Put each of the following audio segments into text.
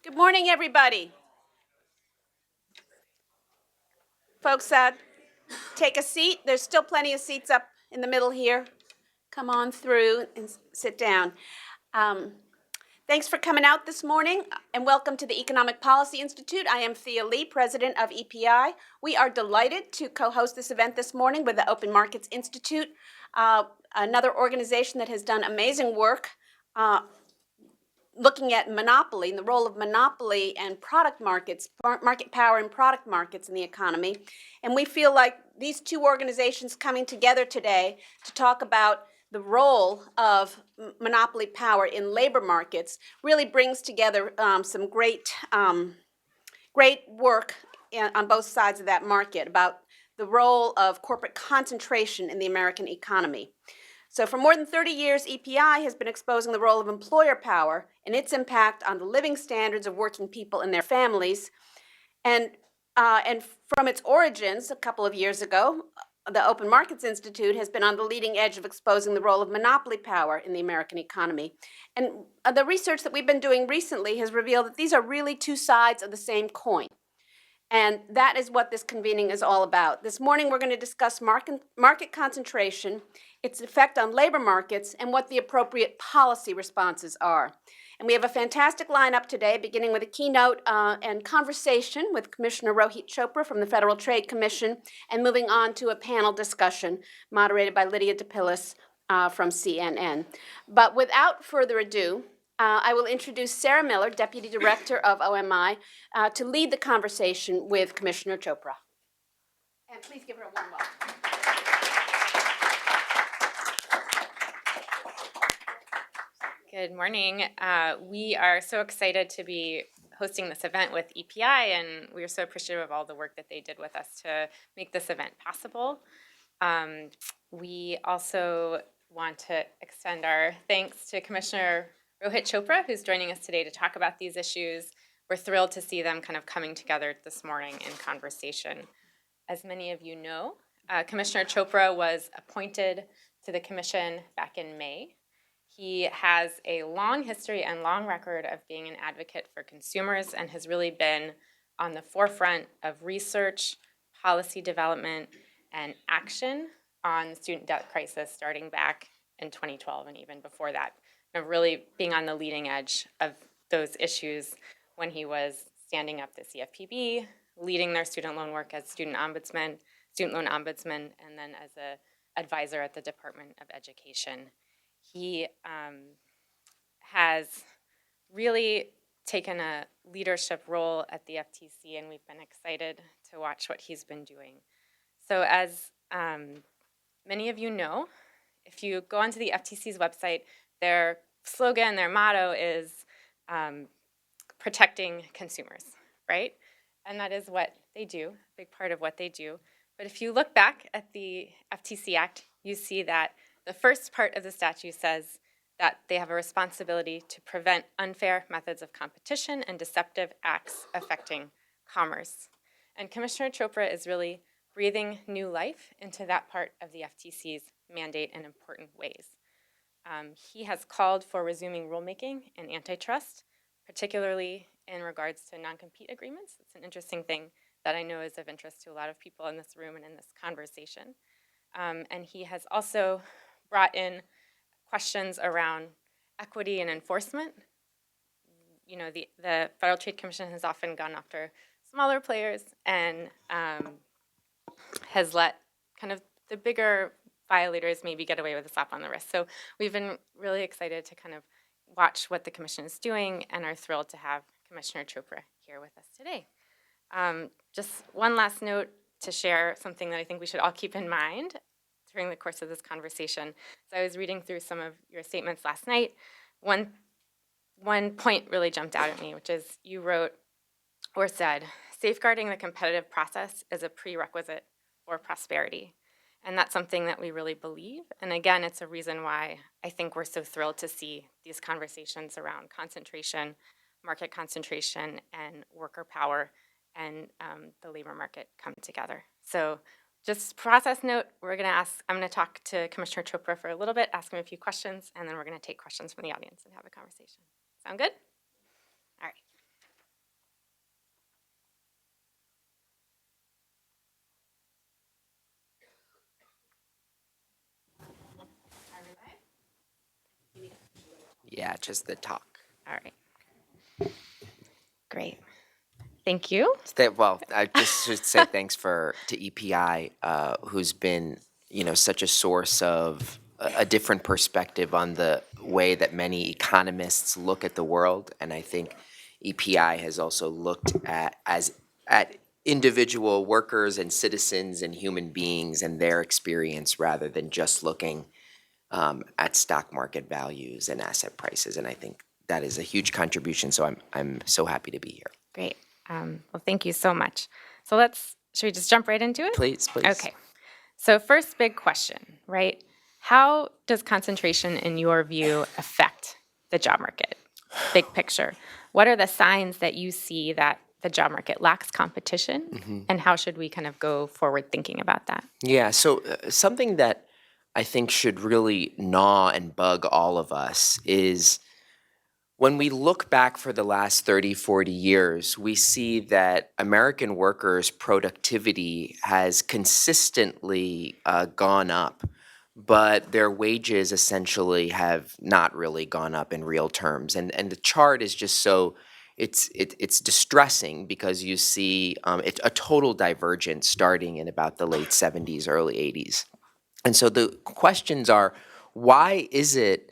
Good morning, everybody. Folks, take a seat. There's still plenty of seats up in the middle here. Come on through and sit down. Thanks for coming out this morning, and welcome to the Economic Policy Institute. I am Thea Lee, president of EPI. We are delighted to co-host this event this morning with the Open Markets Institute, another organization that has done amazing work looking at monopoly and the role of monopoly and product markets, market power and product markets in the economy. And we feel like these two organizations coming together today to talk about the role of monopoly power in labor markets really brings together some great work on both sides of that market about the role of corporate concentration in the American economy. So for more than 30 years, EPI has been exposing the role of employer power and its impact on the living standards of working people and their families. And from its origins a couple of years ago, the Open Markets Institute has been on the leading edge of exposing the role of monopoly power in the American economy. And the research that we've been doing recently has revealed that these are really two sides of the same coin. And that is what this convening is all about. This morning, we're going to discuss market concentration, its effect on labor markets, and what the appropriate policy responses are. And we have a fantastic lineup today, beginning with a keynote and conversation with Commissioner Rohit Chopra from the Federal Trade Commission, and moving on to a panel discussion moderated by Lydia DePillis from CNN. But without further ado, I will introduce Sarah Miller, Deputy Director of OMI, to lead the conversation with Commissioner Chopra. And please give her a warm welcome. Good morning. We are so excited to be hosting this event with EPI, and we are so appreciative of all the work that they did with us to make this event possible. We also want to extend our thanks to Commissioner Rohit Chopra, who's joining us today to talk about these issues. We're thrilled to see them kind of coming together this morning in conversation. As many of you know, Commissioner Chopra was appointed to the commission back in May. He has a long history and long record of being an advocate for consumers and has really been on the forefront of research, policy development, and action on the student debt crisis starting back in 2012 and even before that. Of really being on the leading edge of those issues when he was standing up the CFPB, leading their student loan work as student loan ombudsman, and then as an advisor at the Department of Education. He has really taken a leadership role at the FTC, and we've been excited to watch what he's been doing. So as many of you know, if you go onto the FTC's website, their slogan, their motto is protecting consumers, right? And that is what they do, a big part of what they do. But if you look back at the FTC Act, you see that the first part of the statute says that they have a responsibility to prevent unfair methods of competition and deceptive acts affecting commerce. And Commissioner Chopra is really breathing new life into that part of the FTC's mandate in important ways. He has called for resuming rulemaking in antitrust, particularly in regards to non-compete agreements. It's an interesting thing that I know is of interest to a lot of people in this room and in this conversation. And he has also brought in questions around equity and enforcement. You know, the Federal Trade Commission has often gone after smaller players and has let kind of the bigger violators maybe get away with a slap on the wrist. So we've been really excited to kind of watch what the commission is doing and are thrilled to have Commissioner Chopra here with us today. Just one last note to share, something that I think we should all keep in mind during the course of this conversation. So I was reading through some of your statements last night. One point really jumped out at me, which is you wrote or said, safeguarding the competitive process is a prerequisite for prosperity. And that's something that we really believe. And again, it's a reason why I think we're so thrilled to see these conversations around concentration, market concentration, and worker power and the labor market come together. So just process note, I'm going to talk to Commissioner Chopra for a little bit, ask him a few questions, and then we're going to take questions from the audience and have a conversation. Sound good? All right. Yeah, just the talk. All right. Great. Thank you. Well, I just should say thanks to EPI, who's been, such a source of a different perspective on the way that many economists look at the world, and I think EPI has also looked at individual workers and citizens and human beings and their experience rather than just looking at stock market values and asset prices, and I think that is a huge contribution. So I'm so happy to be here. Great. Well, thank you so much. So should we just jump right into it? Please. Okay. So first big question, right? How does concentration, in your view, affect the job market? Big picture. What are the signs that you see that the job market lacks competition? And how should we kind of go forward thinking about that? Yeah, so something that I think should really gnaw and bug all of us is when we look back for the last 30, 40 years, we see that American workers' productivity has consistently gone up, but their wages essentially have not really gone up in real terms. And the chart is just so, it's distressing because you see it's a total divergence starting in about the late 70s, early 80s. And so the questions are, why is it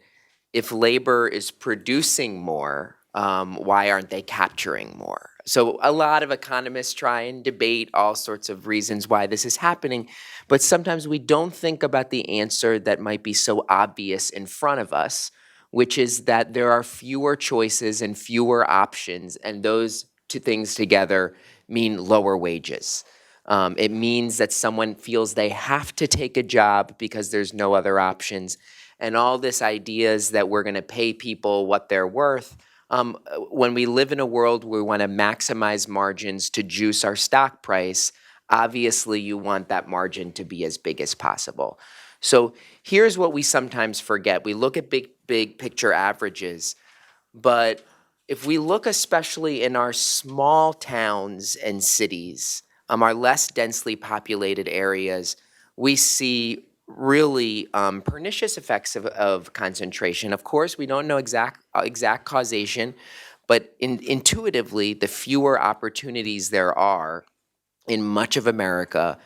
if labor is producing more, why aren't they capturing more? So a lot of economists try and debate all sorts of reasons why this is happening, but sometimes we don't think about the answer that might be so obvious in front of us, which is that there are fewer choices and fewer options, and those two things together mean lower wages. It means that someone feels they have to take a job because there's no other options. And all this ideas that we're going to pay people what they're worth. When we live in a world where we want to maximize margins to juice our stock price, obviously you want that margin to be as big as possible. So here's what we sometimes forget. We look at big picture averages, but if we look especially in our small towns and cities, our less densely populated areas, we see really pernicious effects of concentration. Of course, we don't know exact causation, but intuitively, the fewer opportunities there are in much of America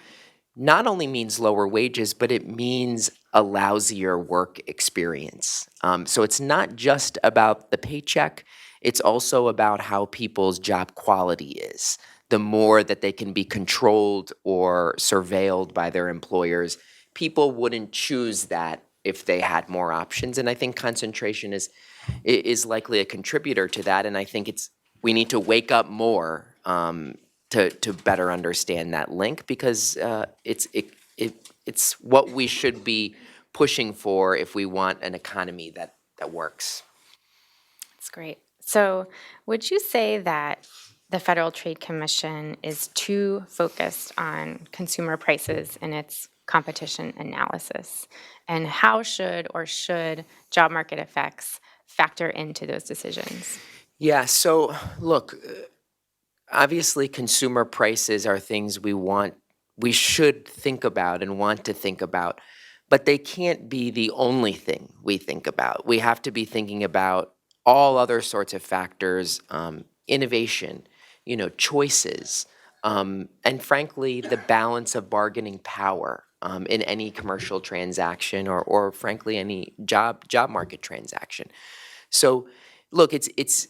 not only means lower wages, but it means a lousier work experience. So it's not just about the paycheck, it's also about how people's job quality is. The more that they can be controlled or surveilled by their employers, people wouldn't choose that if they had more options. And I think concentration is likely a contributor to that. And I think we need to wake up more to better understand that link, because it's what we should be pushing for if we want an economy that works. That's great. So would you say that the Federal Trade Commission is too focused on consumer prices in its competition analysis? And how should job market effects factor into those decisions? Yeah, so look, obviously consumer prices are things we should think about and want to think about, but they can't be the only thing we think about. We have to be thinking about all other sorts of factors, innovation, choices, and frankly, the balance of bargaining power in any commercial transaction or frankly, any job market transaction. So look, it's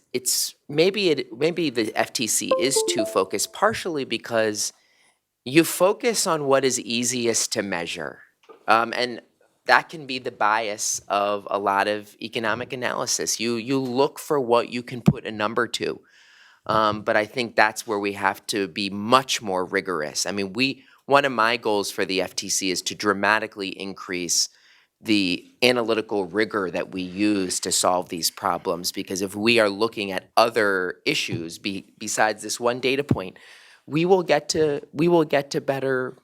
maybe the FTC is too focused, partially because you focus on what is easiest to measure. And that can be the bias of a lot of economic analysis. You look for what you can put a number to. But I think that's where we have to be much more rigorous. I mean, one of my goals for the FTC is to dramatically increase the analytical rigor that we use to solve these problems, because if we are looking at other issues besides this one data point, we will get to better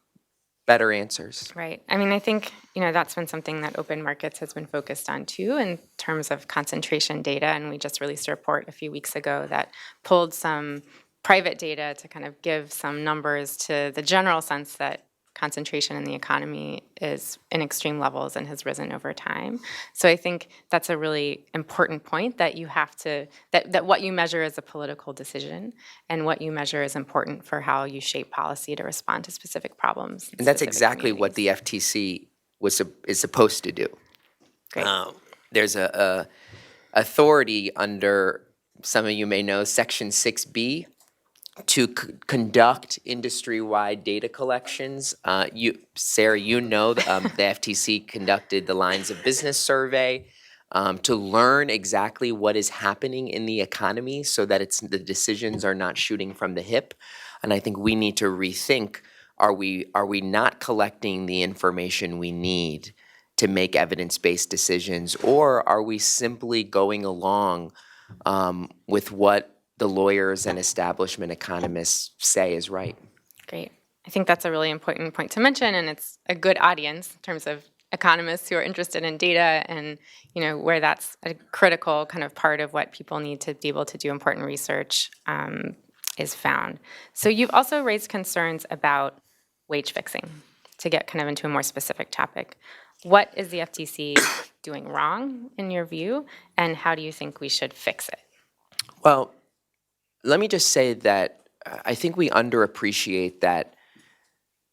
answers. Right. I mean, I think, that's been something that Open Markets has been focused on too, in terms of concentration data. And we just released a report a few weeks ago that pulled some private data to kind of give some numbers to the general sense that concentration in the economy is in extreme levels and has risen over time. So I think that's a really important point, that you have to, that what you measure is a political decision, and what you measure is important for how you shape policy to respond to specific problems. in And that's specific exactly what the communities. FTC is supposed to do. Great. There's a authority under, some of you may know, Section 6B, to conduct industry-wide data collections. Sarah, you know, the FTC conducted the Lines of Business survey to learn exactly what is happening in the economy so that the decisions are not shooting from the hip. And I think we need to rethink, are we not collecting the information we need to make evidence-based decisions, or are we simply going along with what the lawyers and establishment economists say is right? Great. I think that's a really important point to mention, and it's a good audience in terms of economists who are interested in data, and where that's a critical kind of part of what people need to be able to do important research is found. So you've also raised concerns about wage fixing, to get kind of into a more specific topic. What is the FTC doing wrong in your view, and how do you think we should fix it? Well, let me just say that I think we underappreciate that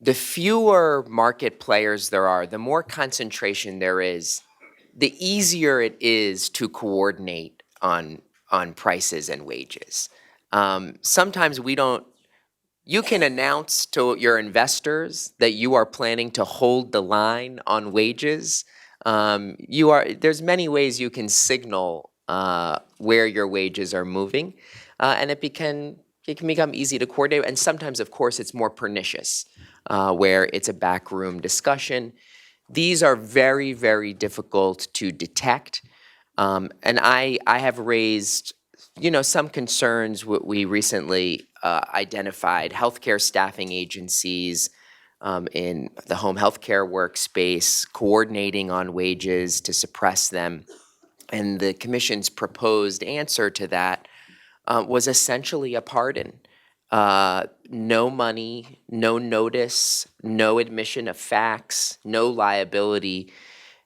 the fewer market players there are, the more concentration there is, the easier it is to coordinate on prices and wages. Sometimes you can announce to your investors that you are planning to hold the line on wages. There's many ways you can signal where your wages are moving, and it can become easy to coordinate. And sometimes, of course, it's more pernicious, where it's a backroom discussion. These are very, very difficult to detect. And I have raised, some concerns. We recently identified healthcare staffing agencies in the home healthcare workspace coordinating on wages to suppress them. And the commission's proposed answer to that was essentially a pardon. No money, no notice, no admission of facts, no liability.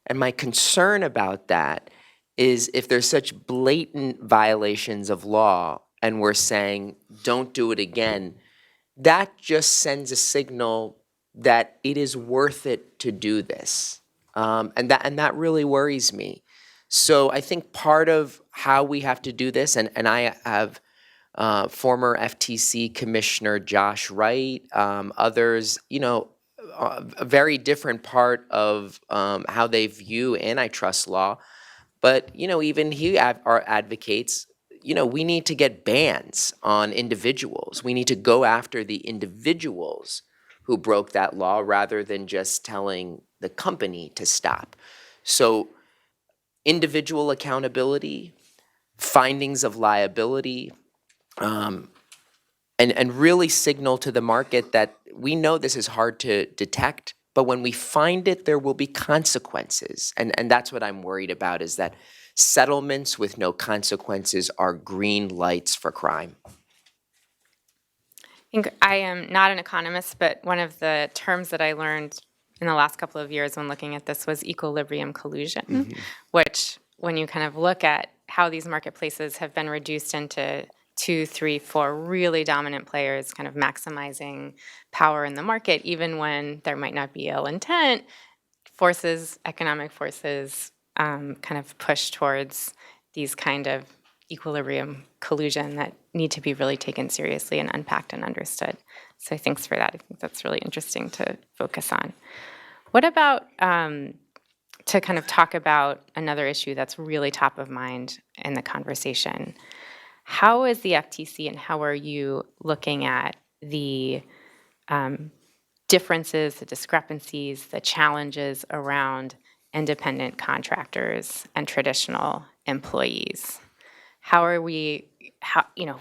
And my concern about that is, if there's such blatant violations of law and we're saying don't do it again, that just sends a signal that it is worth it to do this. And that really worries me. So I think part of how we have to do this, and I have former FTC Commissioner Josh Wright, others, a very different part of how they view antitrust law. But, even he advocates, we need to get bans on individuals. We need to go after the individuals who broke that law rather than just telling the company to stop. So individual accountability, findings of liability, and really signal to the market that we know this is hard to detect, but when we find it, there will be consequences. And that's what I'm worried about, is that settlements with no consequences are green lights for crime. I think I am not an economist, but one of the terms that I learned in the last couple of years when looking at this was equilibrium collusion, which, when you kind of look at how these marketplaces have been reduced into 2, 3, 4 really dominant players kind of maximizing power in the market, even when there might not be ill intent, economic forces kind of push towards these kind of equilibrium collusion that need to be really taken seriously and unpacked and understood. So thanks for that. I think that's really interesting to focus on. What about, to kind of talk about another issue that's really top of mind in the conversation, how is the FTC and how are you looking at the differences, the discrepancies, the challenges around independent contractors and traditional employees?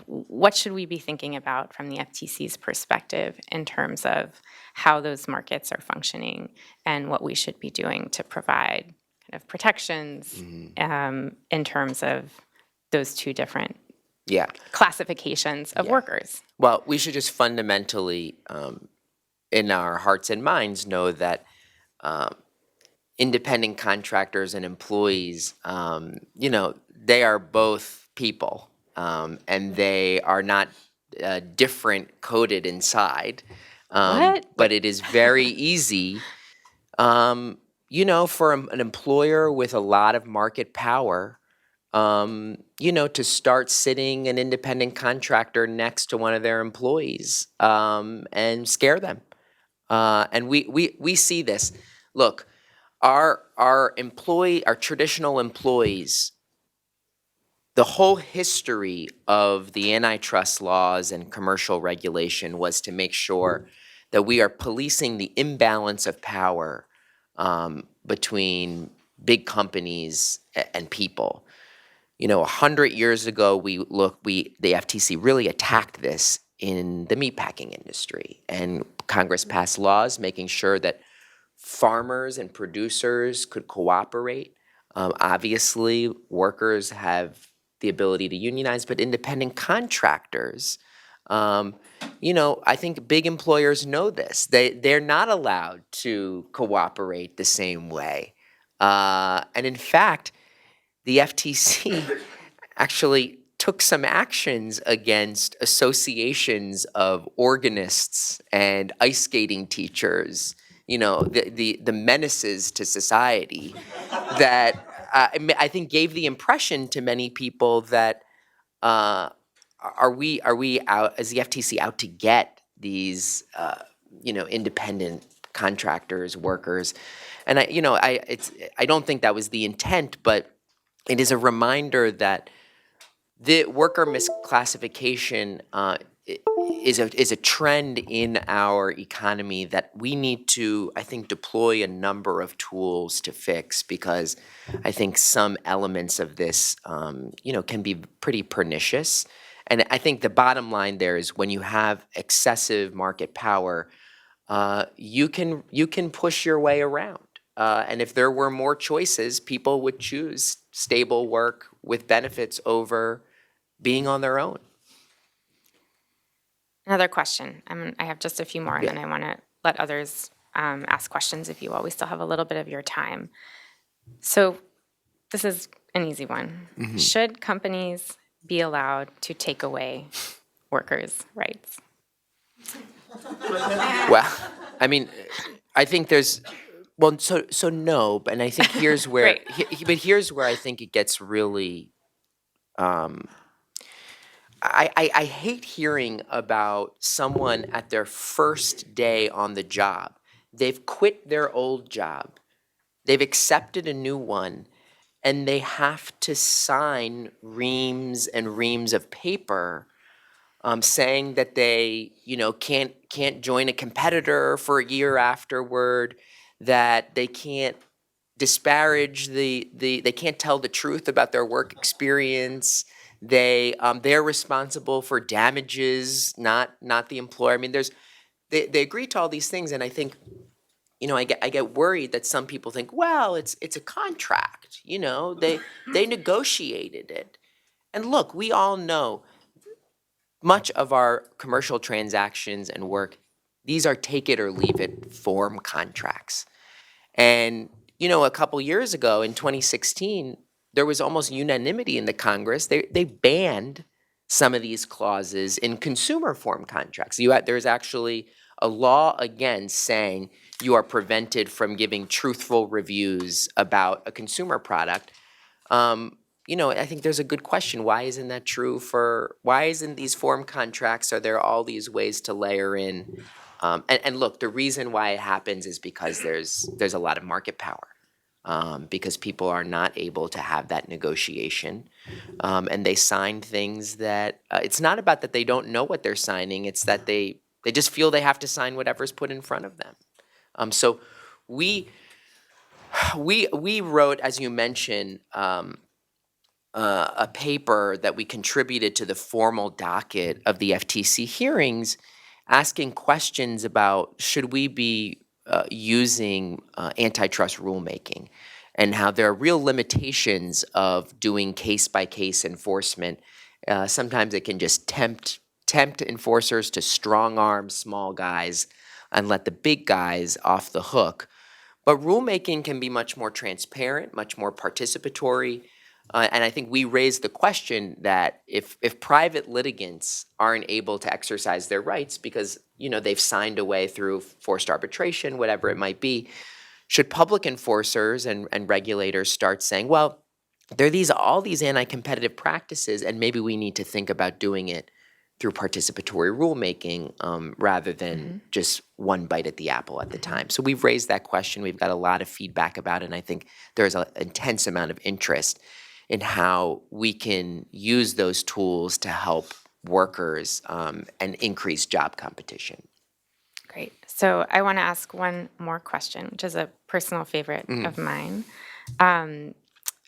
What should we be thinking about from the FTC's perspective in terms of how those markets are functioning and what we should be doing to provide kind of protections in terms of those two different classifications of workers? Well, we should just fundamentally in our hearts and minds know that independent contractors and employees, they are both people, and they are not different coded inside. What? But it is very easy, for an employer with a lot of market power, to start sitting an independent contractor next to one of their employees, and scare them. And we see this. Look, our traditional employees, the whole history of the antitrust laws and commercial regulation was to make sure that we are policing the imbalance of power between big companies and people. 100 years ago, the FTC really attacked this in the meatpacking industry, and Congress passed laws making sure that farmers and producers could cooperate. Obviously, workers have the ability to unionize, but independent contractors, I think big employers know this. They're not allowed to cooperate the same way. And in fact, the FTC actually took some actions against associations of organists and ice skating teachers, the menaces to society that I think gave the impression to many people that are we out, is the FTC out to get these independent contractors, workers? And I don't think that was the intent, but it is a reminder that the worker misclassification is a trend in our economy that we need to, I think, deploy a number of tools to fix, because I think some elements of this, can be pretty pernicious. And I think the bottom line there is when you have excessive market power, you can push your way around. And if there were more choices, people would choose stable work with benefits over being on their own. Another question. I have just a few more, and Yeah. then I want to let others ask questions if you will. We still have a little bit of your time. So this is an easy one. Should companies be allowed to take away workers' rights? Well, I mean, I think there's so no, and I think here's where Great. but here's where I think it gets really I hate hearing about someone at their first day on the job. They've quit their old job. They've accepted a new one, and they have to sign reams and reams of paper saying that they, can't join a competitor for a year afterward, that they can't disparage they can't tell the truth about their work experience. They're responsible for damages, not the employer. I mean, they agree to all these things, and I think, I get worried that some people think, well, it's a contract. They negotiated it. And look, we all know much of our commercial transactions and work, these are take it or leave it form contracts. And, a couple years ago in 2016, there was almost unanimity in the Congress. They banned some of these clauses in consumer form contracts. There's actually a law against saying you are prevented from giving truthful reviews about a consumer product. I think there's a good question. Why isn't that true why isn't these form contracts, are there all these ways to layer in? And look, the reason why it happens is because there's a lot of market power. Because people are not able to have that negotiation. And they sign things that, it's not about that they don't know what they're signing, it's that they just feel they have to sign whatever's put in front of them. So we wrote, as you mentioned, a paper that we contributed to the formal docket of the FTC hearings, asking questions about should we be using antitrust rulemaking, and how there are real limitations of doing case-by-case enforcement. Sometimes it can just tempt enforcers to strong-arm small guys. and let the big guys off the hook. But rulemaking can be much more transparent, much more participatory. And I think we raised the question that if private litigants aren't able to exercise their rights because they've signed away through forced arbitration, whatever it might be, should public enforcers and regulators start saying, well, there are all these anti-competitive practices, and maybe we need to think about doing it through participatory rulemaking rather than just one bite at the apple at the time. So we've raised that question. We've got a lot of feedback about it, and I think there's an intense amount of interest in how we can use those tools to help workers and increase job competition. Great. So I want to ask one more question, which is a personal favorite of mine.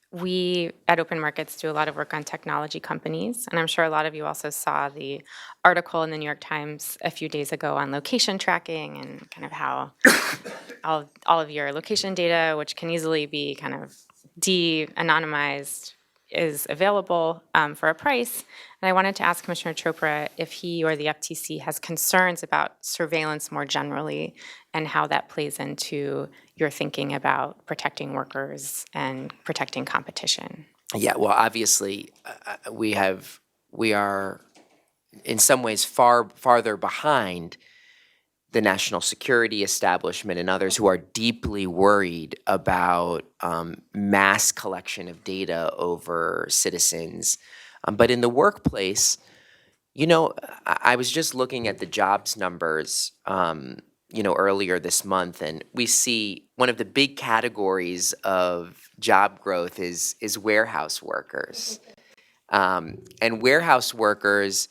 We at Open Markets do a lot of work on technology companies, and I'm sure a lot of you also saw the article in the New York Times a few days ago on location tracking and kind of how all of your location data, which can easily be kind of de-anonymized, is available for a price. And I wanted to ask Commissioner Chopra if he or the FTC has concerns about surveillance more generally and how that plays into your thinking about protecting workers and protecting competition. Yeah, well, obviously, we are in some ways farther behind the national security establishment and others who are deeply worried about mass collection of data over citizens. But in the workplace, I was just looking at the jobs numbers, earlier this month, and we see one of the big categories of job growth is warehouse workers. And warehouse workers,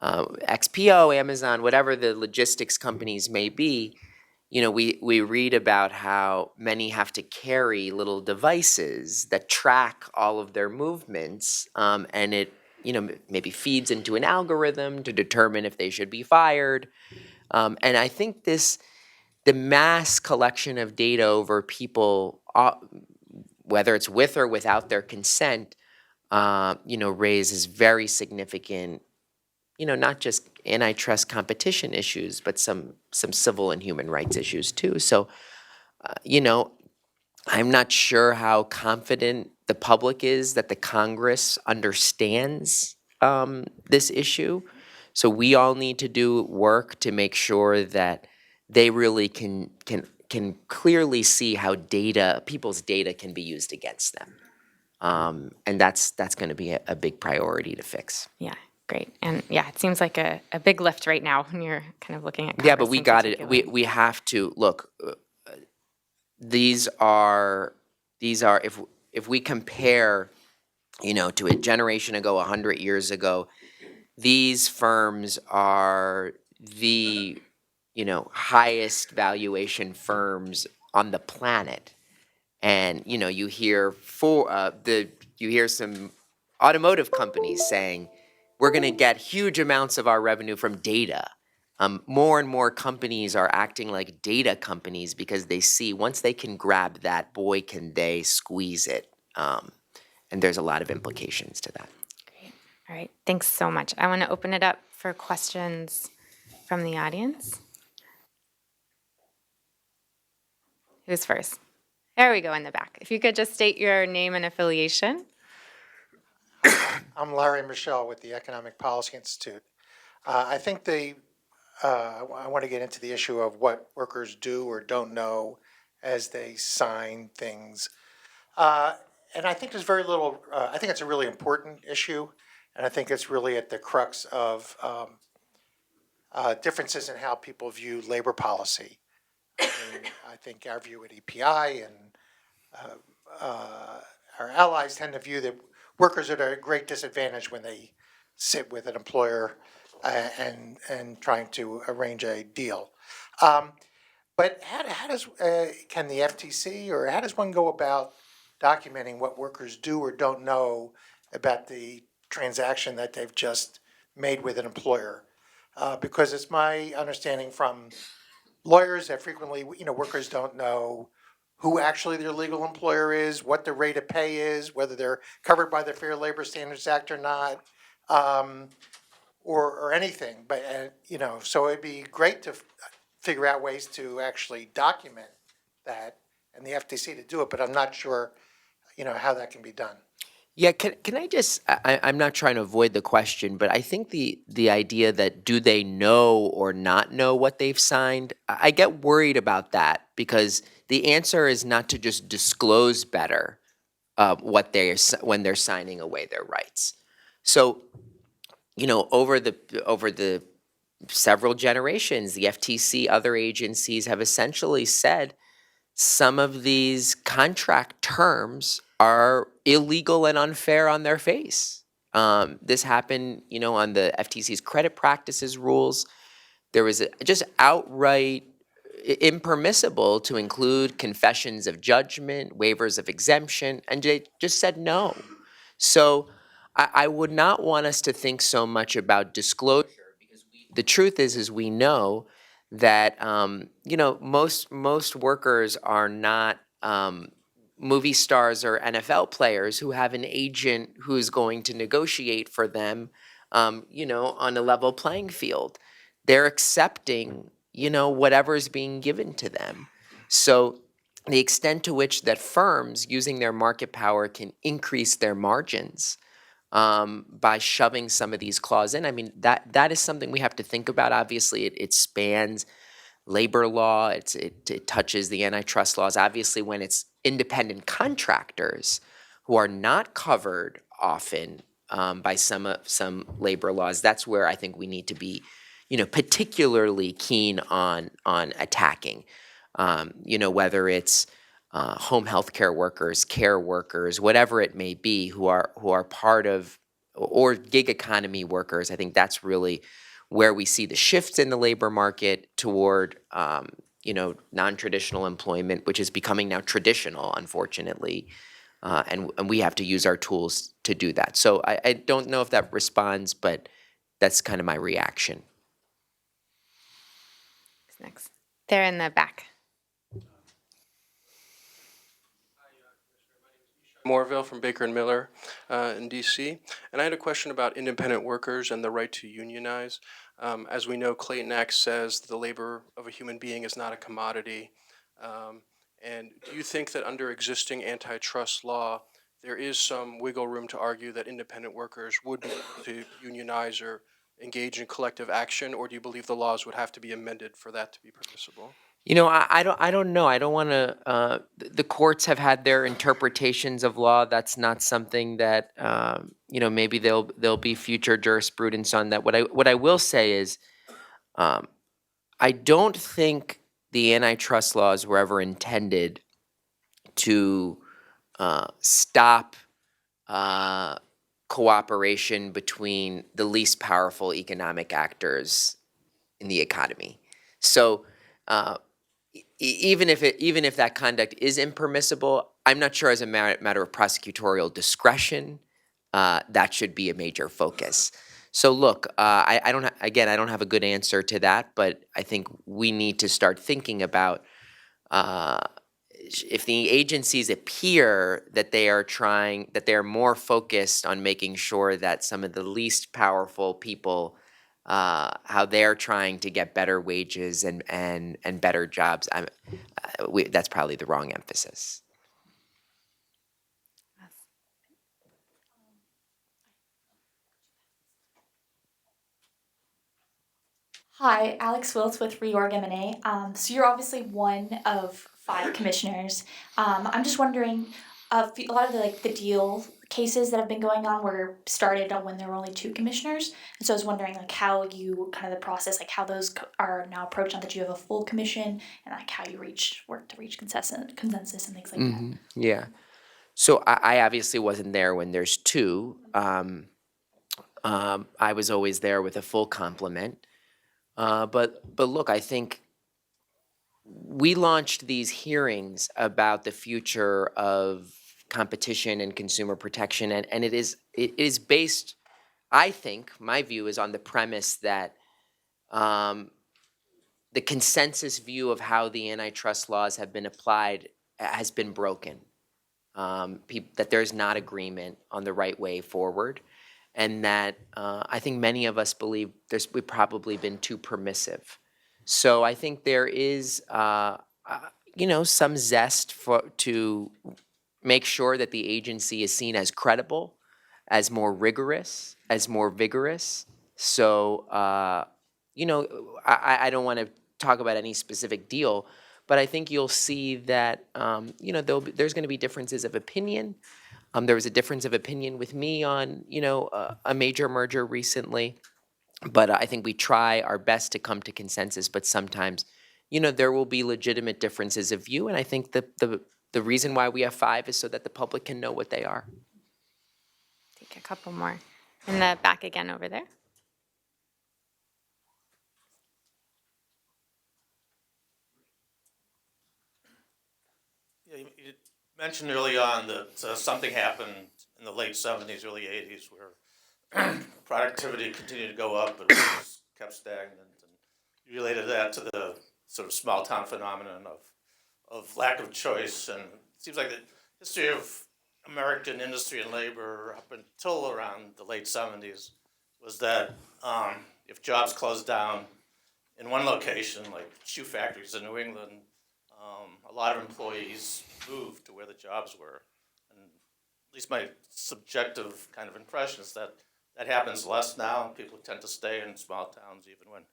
XPO, Amazon, whatever the logistics companies may be, we read about how many have to carry little devices that track all of their movements, and it, maybe feeds into an algorithm to determine if they should be fired. And I think the mass collection of data over people, whether it's with or without their consent, raises very significant, not just antitrust competition issues, but some civil and human rights issues too. So, I'm not sure how confident the public is that the Congress understands this issue. So we all need to do work to make sure that they really can clearly see how people's data can be used against them. And that's going to be a big priority to fix. Yeah, great. And yeah, it seems like a big lift right now when you're kind of looking at Congress. Yeah, but we got it. We have to look. These are if we compare, to a generation ago, 100 years ago, these firms are the highest valuation firms on the planet, and you hear some automotive companies saying we're going to get huge amounts of our revenue from data. More and more companies are acting like data companies because they see once they can grab that, boy, can they squeeze it. And there's a lot of implications to that. Great. All right. Thanks so much. I want to open it up for questions from the audience. Who's first? There we go in the back. If you could just state your name and affiliation. I'm Larry Michelle with the Economic Policy Institute. I think I want to get into the issue of what workers do or don't know as they sign things. And I think there's very little, I think it's a really important issue, and I think it's really at the crux of differences in how people view labor policy. I think our view at EPI and our allies tend to view that workers are at a great disadvantage when they sit with an employer and trying to arrange a deal. But how does can the FTC or how does one go about documenting what workers do or don't know about the transaction that they've just made with an employer? Because it's my understanding from lawyers that frequently, workers don't know who actually their legal employer is, what the rate of pay is, whether they're covered by the Fair Labor Standards Act or not, or anything. But so it'd be great to figure out ways to actually document that and the FTC to do it, but I'm not sure, how that can be done. Yeah, can I just, I'm not trying to avoid the question, but I think the idea that do they know or not know what they've signed, I get worried about that because the answer is not to just disclose better what when they're signing away their rights. So, over the several generations, the FTC, other agencies have essentially said some of these contract terms are illegal and unfair on their face. This happened, on the FTC's credit practices rules. There was just outright impermissible to include confessions of judgment, waivers of exemption, and they just said no. So I would not want us to think so much about disclosure because the truth is we know that most workers are not movie stars or NFL players who have an agent who's going to negotiate for them, on a level playing field. They're accepting, whatever's being given to them. So the extent to which that firms using their market power can increase their margins by shoving some of these clauses in. I mean, that is something we have to think about. Obviously, it spans labor law. It touches the antitrust laws. Obviously, when it's independent contractors who are not covered often by some labor laws, that's where I think we need to be, particularly keen on attacking. Whether it's home health care workers, care workers, whatever it may be, who are part of, or gig economy workers. I think that's really where we see the shifts in the labor market toward non-traditional employment, which is becoming now traditional, unfortunately, and we have to use our tools to do that. So I don't know if that responds, but that's kind of my reaction. Who's next? There in the back. Moorville from Baker and Miller in DC, and I had a question about independent workers and the right to unionize. As we know, Clayton Act says the labor of a human being is not a commodity. And do you think that under existing antitrust law, there is some wiggle room to argue that independent workers would be able to unionize or engage in collective action, or do you believe the laws would have to be amended for that to be permissible? I don't know. I don't want to. The courts have had their interpretations of law. That's not something that maybe there'll be future jurisprudence on that. What I will say is, I don't think the antitrust laws were ever intended to stop cooperation between the least powerful economic actors in the economy. So. Even if that conduct is impermissible, I'm not sure as a matter of prosecutorial discretion that should be a major focus. So look, I don't have a good answer to that, but I think we need to start thinking about if the agencies appear that they are more focused on making sure that some of the least powerful people how they're trying to get better wages and better jobs. That's probably the wrong emphasis. Hi, Alex Wiltz with Reorg M&A. So you're obviously one of 5 commissioners. I'm just wondering, a lot of the deal cases that have been going on were started on when there were only 2 commissioners, and so I was wondering how you kind of the process, how those are now approached now that you have a full commission, and how you work to reach consensus and things like that. Yeah. So I obviously wasn't there when there's 2. I was always there with a full complement. But look, I think we launched these hearings about the future of competition and consumer protection, and it is based, I think, my view is on the premise that the consensus view of how the antitrust laws have been applied has been broken. That there's not agreement on the right way forward, and that I think many of us believe we've probably been too permissive. So I think there is, some zest to make sure that the agency is seen as credible, as more rigorous, as more vigorous. So, I don't want to talk about any specific deal, but I think you'll see that, there's going to be differences of opinion. There was a difference of opinion with me on, a major merger recently. But I think we try our best to come to consensus, but sometimes, there will be legitimate differences of view, and I think the reason why we have 5 is so that the public can know what they are. Take a couple more. In the back again over there. Yeah, you mentioned early on that something happened in the late 70s, early 80s, where productivity continued to go up, but it was kept stagnant. And you related that to the sort of small town phenomenon of lack of choice. And it seems like the history of American industry and labor up until around the late 70s was that if jobs closed down in one location, like shoe factories in New England, a lot of employees moved to where the jobs were. And at least my subjective kind of impression is that that happens less now. People tend to stay in small towns even when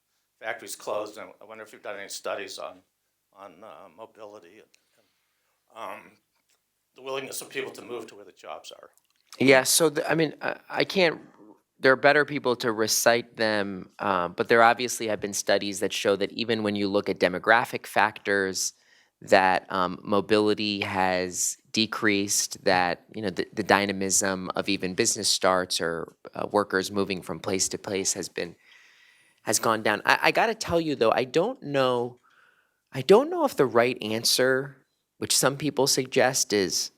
factories closed. And I wonder if you've done any studies on mobility and the willingness of people to move to where the jobs are. Yeah, so I can't. There are better people to recite them, but there obviously have been studies that show that even when you look at demographic factors, that mobility has decreased. That the dynamism of even business starts or workers moving from place to place has gone down. I got to tell you though, I don't know if the right answer, which some people suggest, is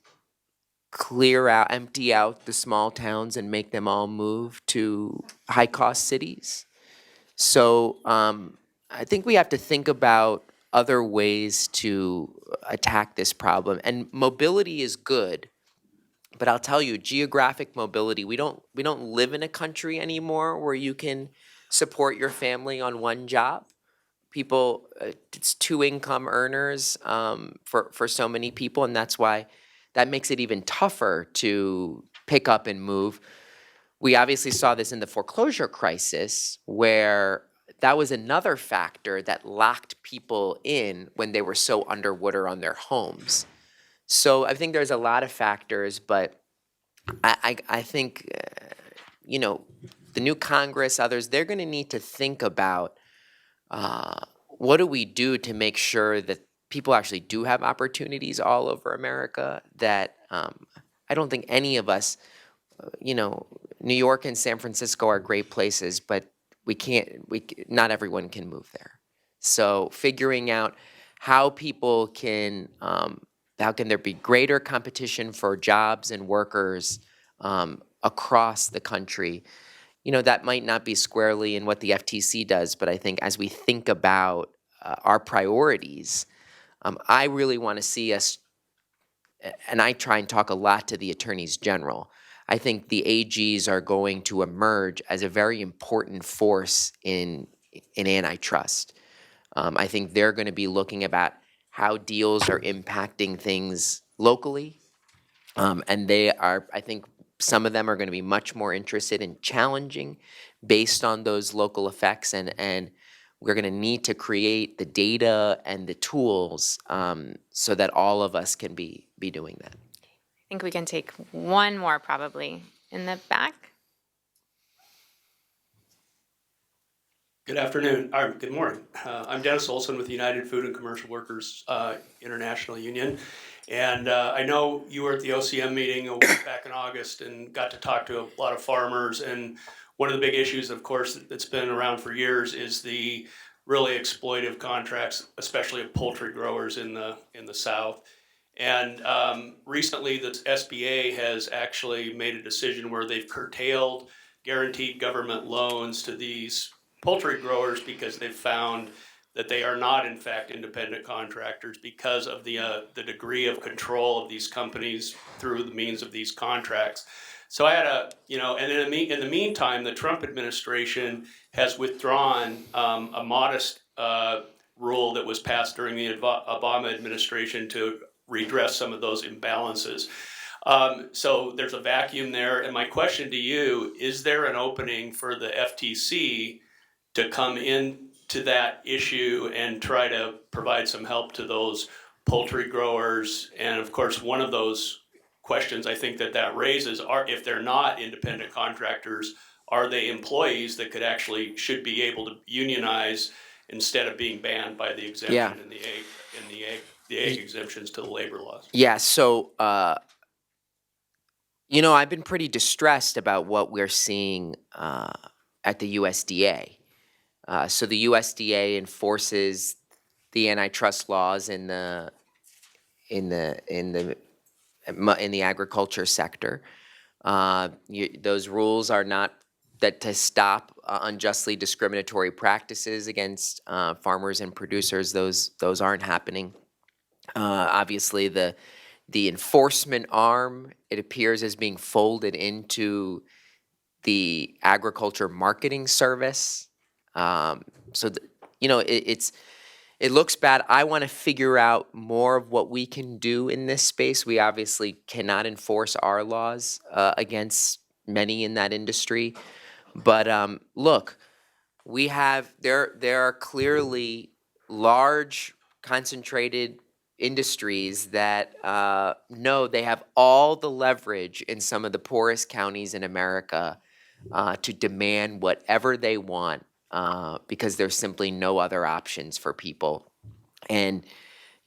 empty out the small towns and make them all move to high cost cities. So I think we have to think about other ways to attack this problem. And mobility is good, but I'll tell you, geographic mobility, we don't live in a country anymore where you can support your family on one job. People, it's 2 income earners for so many people, and that's why that makes it even tougher to pick up and move. We obviously saw this in the foreclosure crisis, where that was another factor that locked people in when they were so underwater on their homes. So I think there's a lot of factors, but I think, the new Congress, others, they're going to need to think about what do we do to make sure that people actually do have opportunities all over America. That I don't think any of us, New York and San Francisco are great places, but not everyone can move there. So figuring out how people how can there be greater competition for jobs and workers across the country. That might not be squarely in what the FTC does, but I think as we think about our priorities, I really want to see us, and I try and talk a lot to the attorneys general. I think the AGs are going to emerge as a very important force in antitrust. I think they're going to be looking about how deals are impacting things locally, and I think some of them are going to be much more interested in challenging based on those local effects, and we're going to need to create the data and the tools so that all of us can be doing that. I think we can take one more probably in the back. Good afternoon, or good morning. I'm Dennis Olson with the United Food and Commercial Workers International Union. And I know you were at the OCM meeting back in August and got to talk to a lot of farmers. And one of the big issues, of course, that's been around for years is the really exploitive contracts, especially of poultry growers in the South. And recently the SBA has actually made a decision where they've curtailed guaranteed government loans to these poultry growers because they've found that they are not in fact independent contractors because of the degree of control of these companies through the means of these contracts. So I had and in the meantime, the Trump administration has withdrawn a modest rule that was passed during the Obama administration to redress some of those imbalances. So there's a vacuum there. And my question to you, is there an opening for the FTC to come into that issue and try to provide some help to those poultry growers? And of course, one of those questions I think that raises are, if they're not independent contractors, are they employees that should be able to unionize instead of being banned by the exemption Yeah. in the egg exemptions to the labor laws? Yeah, so, I've been pretty distressed about what we're seeing at the USDA. So the USDA enforces the antitrust laws in the agriculture sector. Those rules are not that to stop unjustly discriminatory practices against farmers and producers. Those aren't happening. Obviously, the enforcement arm, it appears, as being folded into the agriculture marketing service. It looks bad. I want to figure out more of what we can do in this space. We obviously cannot enforce our laws against many in that industry. But look, there are clearly large concentrated industries that know they have all the leverage in some of the poorest counties in America to demand whatever they want because there's simply no other options for people. And,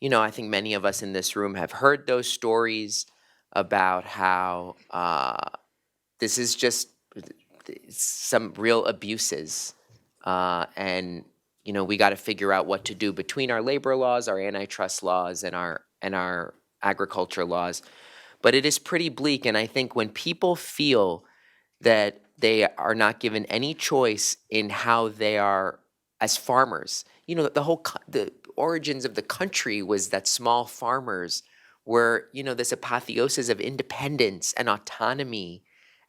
I think many of us in this room have heard those stories about how this is just some real abuses. And we got to figure out what to do between our labor laws, our antitrust laws, and our agriculture laws. But it is pretty bleak, and I think when people feel that they are not given any choice in how they are as farmers, the origins of the country was that small farmers were, this apotheosis of independence and autonomy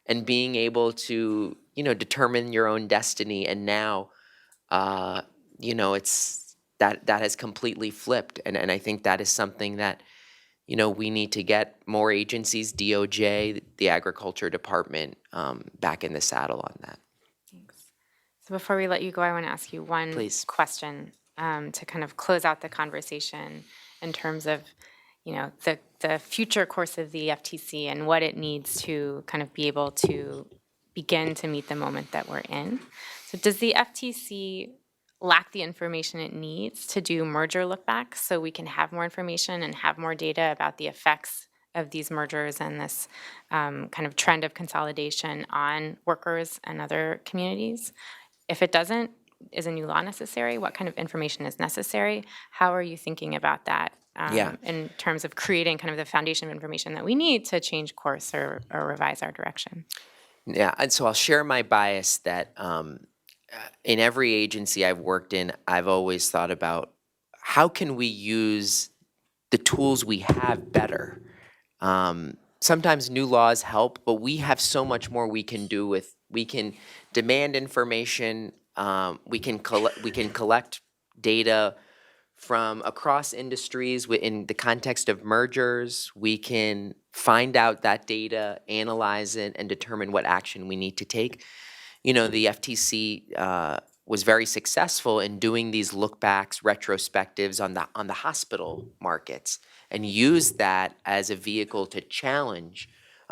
and being able to, determine your own destiny. And now, it's that has completely flipped. And I think that is something that, we need to get more agencies, DOJ, the Agriculture Department, back in the saddle on that. Thanks. So before we let you go, I want to ask you one Please. question to kind of close out the conversation in terms of, the future course of the FTC and what it needs to kind of be able to begin to meet the moment that we're in. So does the FTC lack the information it needs to do merger lookbacks so we can have more information and have more data about the effects of these mergers and this kind of trend of consolidation on workers and other communities? If it doesn't, is a new law necessary? What kind of information is necessary? How are you thinking about that in terms of creating kind of the foundation of information that we need to change course or revise our direction? Yeah, and so I'll share my bias that in every agency I've worked in, I've always thought about how can we use the tools we have better. Sometimes new laws help, but we have so much more we can do with. We can demand information. We can collect data from across industries in the context of mergers. We can find out that data, analyze it, and determine what action we need to take. The FTC was very successful in doing these look-backs, retrospectives on the hospital markets, and used that as a vehicle to challenge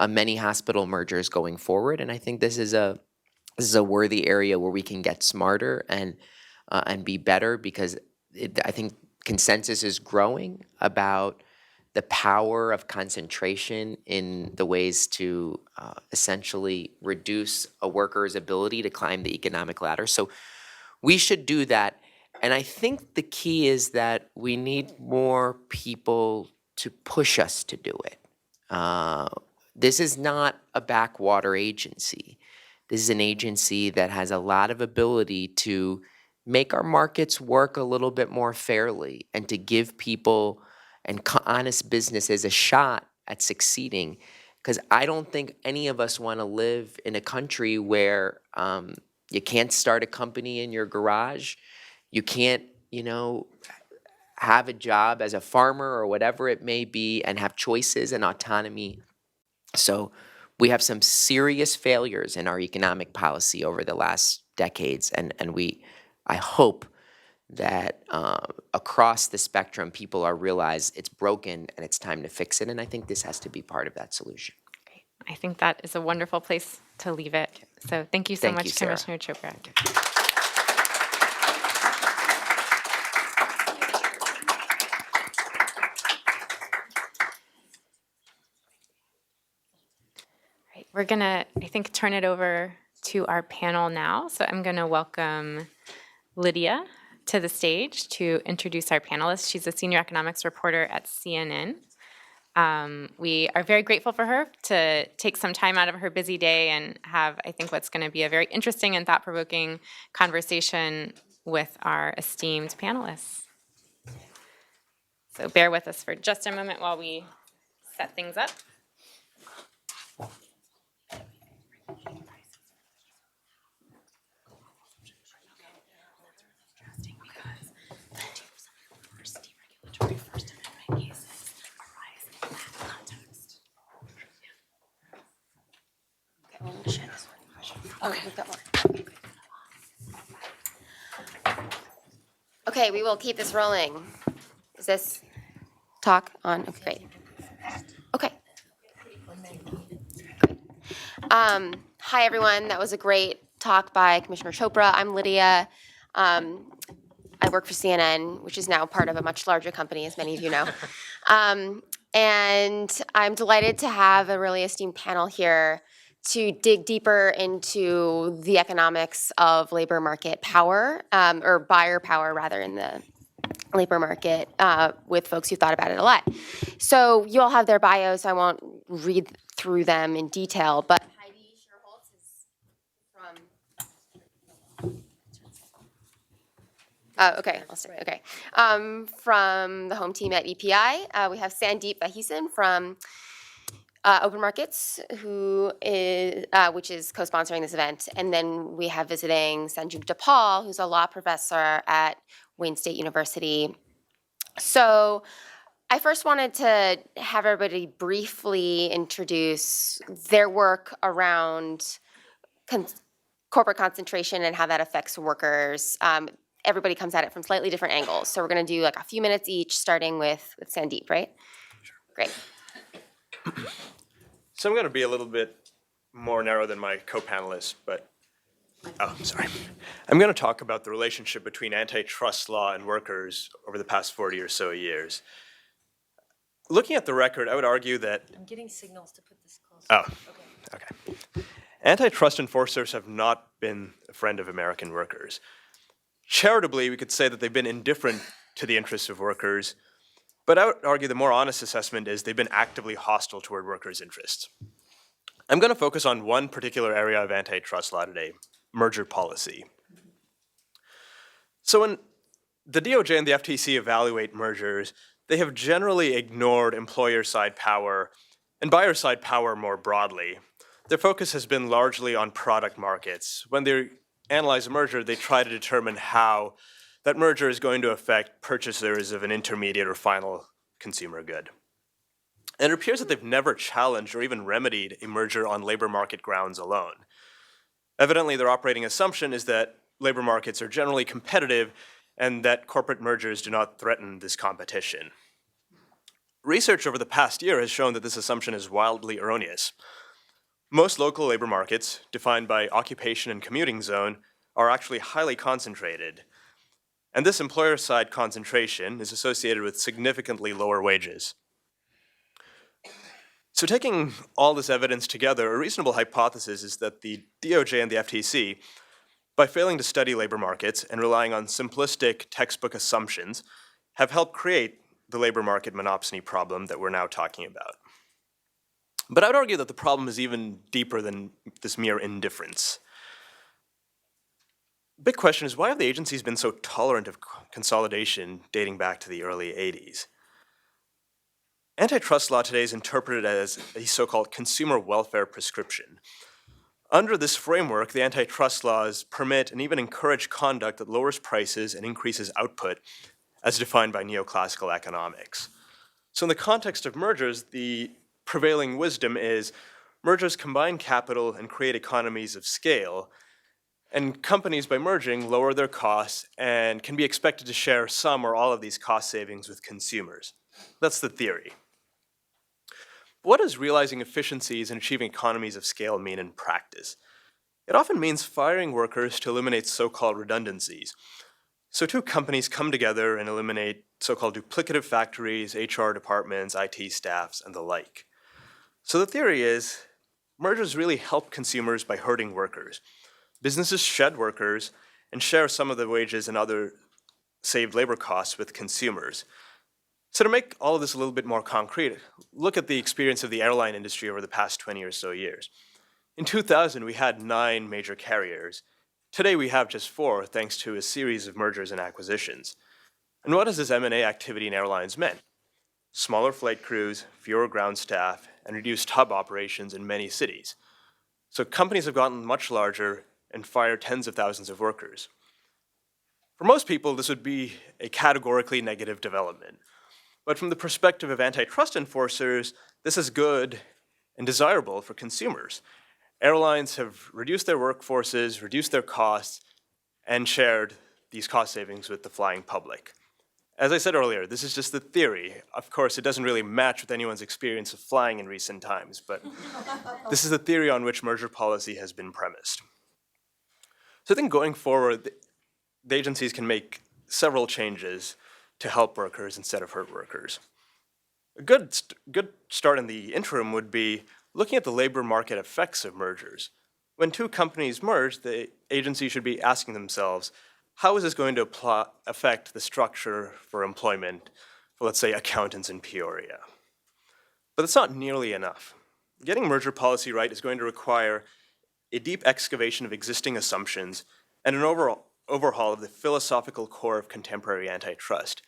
many hospital mergers going forward. And I think this is a worthy area where we can get smarter and be better, because I think consensus is growing about the power of concentration in the ways to essentially reduce a worker's ability to climb the economic ladder. So we should do that. And I think the key is that we need more people to push us to do it. This is not a backwater agency. This is an agency that has a lot of ability to make our markets work a little bit more fairly and to give people and honest businesses a shot at succeeding. Because I don't think any of us want to live in a country where you can't start a company in your garage. You can't, you know, have a job as a farmer or whatever it may be and have choices and autonomy. So we have some serious failures in our economic policy over the last decades, and I hope that across the spectrum, people are realize it's broken and it's time to fix it, and I think this has to be part of that solution. Great. I think that is a wonderful place to leave it. So thank you so Thank much, you, Sarah. Commissioner Chopra. Right, we're gonna, I think, turn it over to our panel now. So I'm gonna welcome Lydia to the stage to introduce our panelists. She's a senior economics reporter at CNN. We are very grateful for her to take some time out of her busy day and have, I think, what's gonna be a very interesting and thought-provoking conversation with our esteemed panelists. So bear with us for just a moment while we set things up. Okay, we will keep this rolling. Is this talk on? Okay, great. Okay. Hi, everyone. That was a great talk by Commissioner Chopra. I'm Lydia. I work for CNN, which is now part of a much larger company, as many of you know. And I'm delighted to have a really esteemed panel here to dig deeper into the economics of labor market power, or buyer power rather, in the labor market, with folks who thought about it a lot. So you all have their bios, so I won't read through them in detail, but Heidi Scherholz is from... okay, I'll start. Okay. From the home team at EPI, we have Sandeep Vaheesan from Open Markets, who is, which is co-sponsoring this event. And then we have visiting Sanju Dapal, who's a law professor at Wayne State University. So I first wanted to have everybody briefly introduce their work around corporate concentration and how that affects workers. Everybody comes at it from slightly different angles. So we're going to do like a few minutes each, starting with Sandeep, right? Sure. Great. So I'm going to be a little bit more narrow than my co-panelists, but, sorry. I'm going to talk about the relationship between antitrust law and workers over the past 40 or so years. Looking at the record, I would argue that... I'm getting signals to put this closer. Oh, okay. Antitrust enforcers have not been a friend of American workers. Charitably, we could say that they've been indifferent to the interests of workers, but I would argue the more honest assessment is they've been actively hostile toward workers' interests. I'm going to focus on one particular area of antitrust law today, merger policy. So when the DOJ and the FTC evaluate mergers, they have generally ignored employer-side power and buyer-side power more broadly. Their focus has been largely on product markets. When they analyze a merger, they try to determine how that merger is going to affect purchasers of an intermediate or final consumer good. And it appears that they've never challenged or even remedied a merger on labor market grounds alone. Evidently, their operating assumption is that labor markets are generally competitive and that corporate mergers do not threaten this competition. Research over the past year has shown that this assumption is wildly erroneous. Most local labor markets, defined by occupation and commuting zone, are actually highly concentrated. And this employer-side concentration is associated with significantly lower wages. So taking all this evidence together, a reasonable hypothesis is that the DOJ and the FTC, by failing to study labor markets and relying on simplistic textbook assumptions, have helped create the labor market monopsony problem that we're now talking about. But I would argue that the problem is even deeper than this mere indifference. The big question is, why have the agencies been so tolerant of consolidation dating back to the early 80s? Antitrust law today is interpreted as a so-called consumer welfare prescription. Under this framework, the antitrust laws permit and even encourage conduct that lowers prices and increases output, as defined by neoclassical economics. So in the context of mergers, the prevailing wisdom is mergers combine capital and create economies of scale, and companies, by merging, lower their costs and can be expected to share some or all of these cost savings with consumers. That's the theory. What does realizing efficiencies and achieving economies of scale mean in practice? It often means firing workers to eliminate so-called redundancies. So two companies come together and eliminate so-called duplicative factories, HR departments, IT staffs, and the like. So the theory is, mergers really help consumers by hurting workers. Businesses shed workers and share some of the wages and other saved labor costs with consumers. So to make all of this a little bit more concrete, look at the experience of the airline industry over the past 20 or so years. In 2000, we had 9 major carriers. Today, we have just 4, thanks to a series of mergers and acquisitions. And what has this M&A activity in airlines meant? Smaller flight crews, fewer ground staff, and reduced hub operations in many cities. So companies have gotten much larger and fired tens of thousands of workers. For most people, this would be a categorically negative development. But from the perspective of antitrust enforcers, this is good and desirable for consumers. Airlines have reduced their workforces, reduced their costs, and shared these cost savings with the flying public. As I said earlier, this is just the theory. Of course, it doesn't really match with anyone's experience of flying in recent times, but this is the theory on which merger policy has been premised. So I think going forward, the agencies can make several changes to help workers instead of hurt workers. A good start in the interim would be looking at the labor market effects of mergers. When two companies merge, the agency should be asking themselves, how is this going to affect the structure for employment for, let's say, accountants in Peoria? But it's not nearly enough. Getting merger policy right is going to require a deep excavation of existing assumptions and an overhaul of the philosophical core of contemporary antitrust.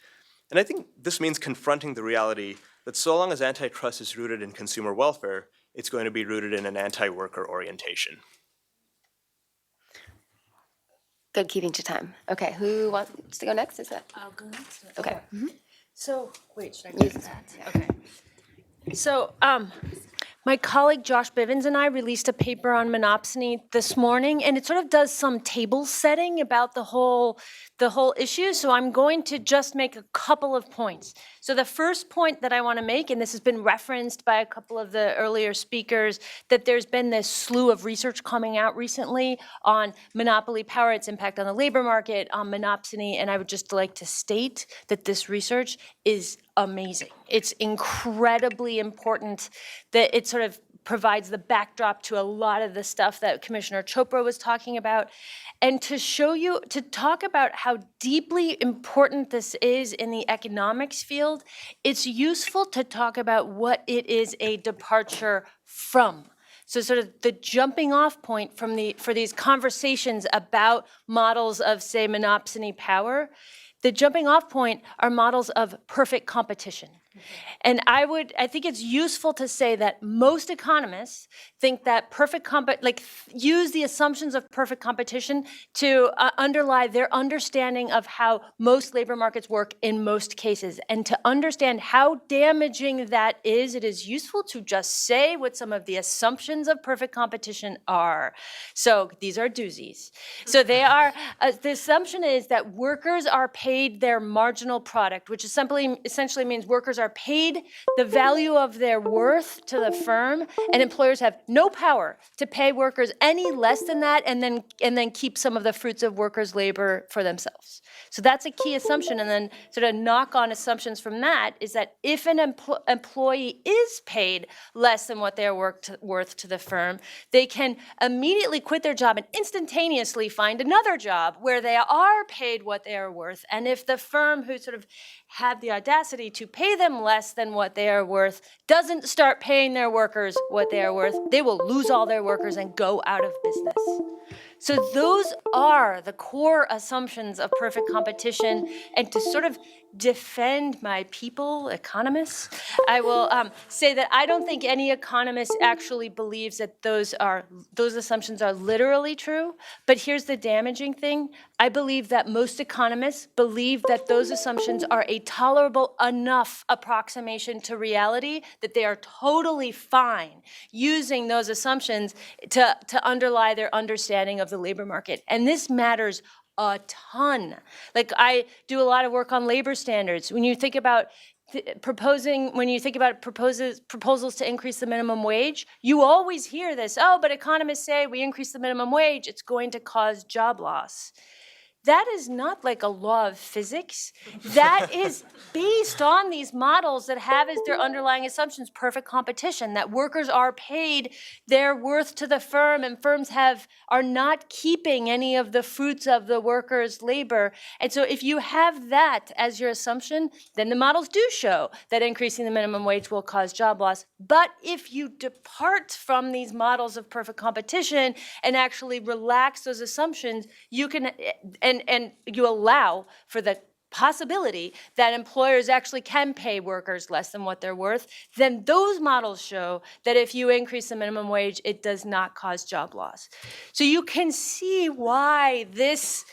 And I think this means confronting the reality that so long as antitrust is rooted in consumer welfare, it's going to be rooted in an anti-worker orientation. Good keeping to time. Okay, who wants to go next? Is that? I'll go next. Okay. So, wait, should I do that? Okay. So, my colleague Josh Bivens and I released a paper on monopsony this morning, and it sort of does some table setting about the whole issue. So I'm going to just make a couple of points. So the first point that I want to make, and this has been referenced by a couple of the earlier speakers, that there's been this slew of research coming out recently on monopoly power, its impact on the labor market, on monopsony, and I would just like to state that this research is amazing. It's incredibly important that it sort of provides the backdrop to a lot of the stuff that Commissioner Chopra was talking about. And to show you, to talk about how deeply important this is in the economics field, it's useful to talk about what it is a departure from. So sort of the jumping off point for these conversations about models of, say, monopsony power, the jumping off point are models of perfect competition. And I think it's useful to say that most economists think that use the assumptions of perfect competition to underlie their understanding of how most labor markets work in most cases. And to understand how damaging that is, it is useful to just say what some of the assumptions of perfect competition are. So these are doozies. So they are, the assumption is that workers are paid their marginal product, which essentially means workers are paid the value of their worth to the firm, and employers have no power to pay workers any less than that, and then keep some of the fruits of workers' labor for themselves. So that's a key assumption, and then sort of knock-on assumptions from that is that if an employee is paid less than what they're worth to the firm, they can immediately quit their job and instantaneously find another job where they are paid what they are worth. And if the firm who sort of had the audacity to pay them less than what they are worth doesn't start paying their workers what they are worth, they will lose all their workers and go out of business. So those are the core assumptions of perfect competition, and to sort of defend my people, economists, I will say that I don't think any economist actually believes that those assumptions are literally true. But here's the damaging thing. I believe that most economists believe that those assumptions are a tolerable enough approximation to reality that they are totally fine using those assumptions to underlie their understanding of the labor market. And this matters a ton. Like, I do a lot of work on labor standards. When you think about proposals to increase the minimum wage, you always hear this, oh, but economists say we increase the minimum wage, it's going to cause job loss. That is not like a law of physics. That is based on these models that have as their underlying assumptions perfect competition, that workers are paid their worth to the firm, and firms are not keeping any of the fruits of the workers' labor. And so if you have that as your assumption, then the models do show that increasing the minimum wage will cause job loss. But if you depart from these models of perfect competition and actually relax those assumptions, you can and you allow for the possibility that employers actually can pay workers less than what they're worth, then those models show that if you increase the minimum wage, it does not cause job loss. So you can see why this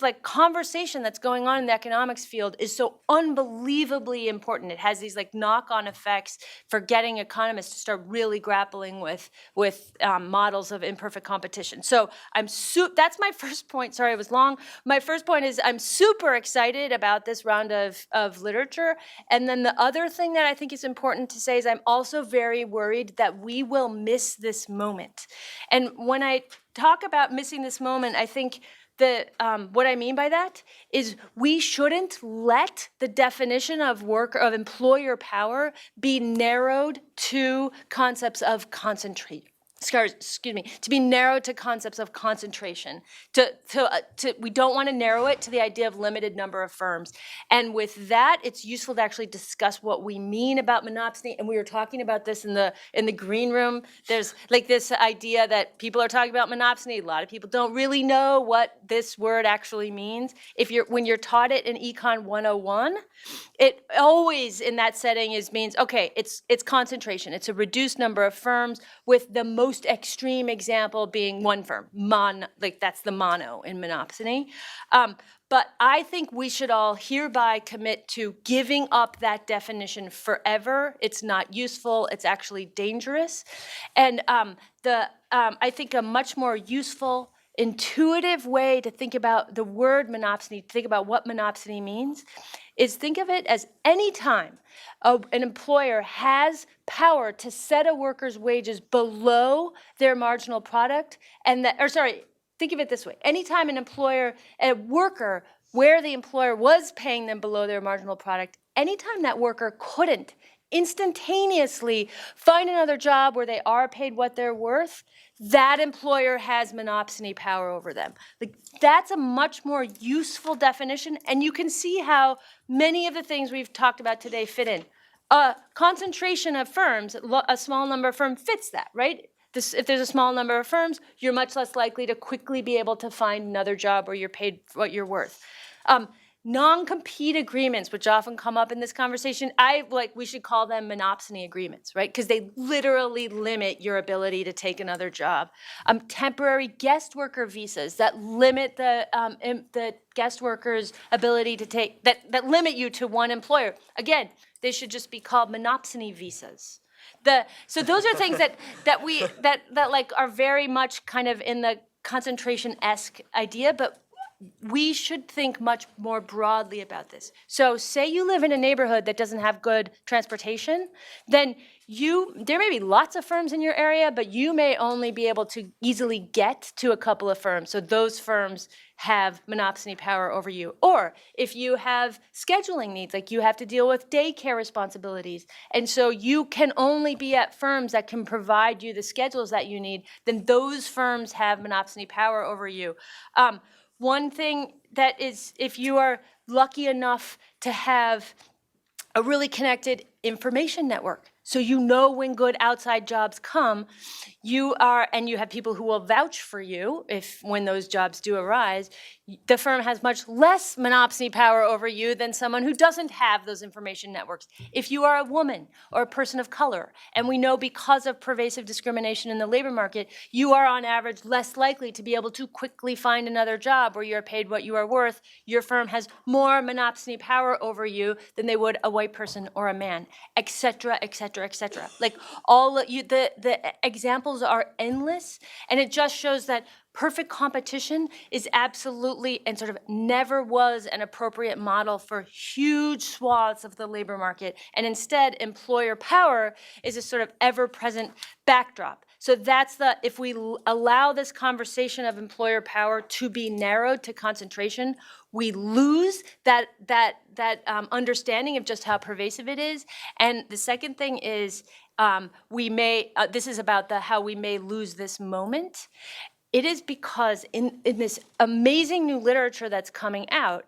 like conversation that's going on in the economics field is so unbelievably important. It has these like knock-on effects for getting economists to start really grappling with models of imperfect competition. So that's my first point. Sorry, it was long. My first point is I'm super excited about this round of literature. And then the other thing that I think is important to say is I'm also very worried that we will miss this moment. And when I talk about missing this moment, I think what I mean by that is we shouldn't let the definition of employer power be narrowed to concepts of to be narrowed to concepts of concentration. We don't want to narrow it to the idea of limited number of firms. And with that, it's useful to actually discuss what we mean about monopsony. And we were talking about this in the green room. There's like this idea that people are talking about monopsony. A lot of people don't really know what this word actually means. When you're taught it in Econ 101, it always in that setting means okay, it's concentration. It's a reduced number of firms, with the most extreme example being one firm. That's the mono in monopsony. But I think we should all hereby commit to giving up that definition forever. It's not useful. It's actually dangerous. And I think a much more useful, intuitive way to think about the word monopsony, to think about what monopsony means, is think of it as any time an employer has power to set a worker's wages below their marginal product, think of it this way. Anytime a worker, where the employer was paying them below their marginal product, anytime that worker couldn't instantaneously find another job where they are paid what they're worth, that employer has monopsony power over them. That's a much more useful definition, and you can see how many of the things we've talked about today fit in. Concentration of firms, a small number of firms fits that, right? If there's a small number of firms, you're much less likely to quickly be able to find another job where you're paid what you're worth. Non-compete agreements, which often come up in this conversation, we should call them monopsony agreements, right? Because they literally limit your ability to take another job. Temporary guest worker visas that limit the guest worker's ability to take, that limit you to one employer. Again, they should just be called monopsony visas. So those are things that are very much kind of in the concentration-esque idea, but we should think much more broadly about this. So say you live in a neighborhood that doesn't have good transportation, then there may be lots of firms in your area, but you may only be able to easily get to a couple of firms. So those firms have monopsony power over you. Or if you have scheduling needs, like you have to deal with daycare responsibilities, and so you can only be at firms that can provide you the schedules that you need, then those firms have monopsony power over you. One thing that is, if you are lucky enough to have a really connected information network. so you know when good outside jobs come, and you have people who will vouch for you when those jobs do arise, the firm has much less monopsony power over you than someone who doesn't have those information networks. If you are a woman or a person of color, and we know because of pervasive discrimination in the labor market, you are on average less likely to be able to quickly find another job where you're paid what you are worth, your firm has more monopsony power over you than they would a white person or a man, et cetera, et cetera, et cetera. Like the examples are endless, and it just shows that perfect competition is absolutely and sort of never was an appropriate model for huge swaths of the labor market. And instead, employer power is a sort of ever-present backdrop. So that's if we allow this conversation of employer power to be narrowed to concentration, we lose that understanding of just how pervasive it is. And the second thing is this is about how we may lose this moment. It is because in this amazing new literature that's coming out,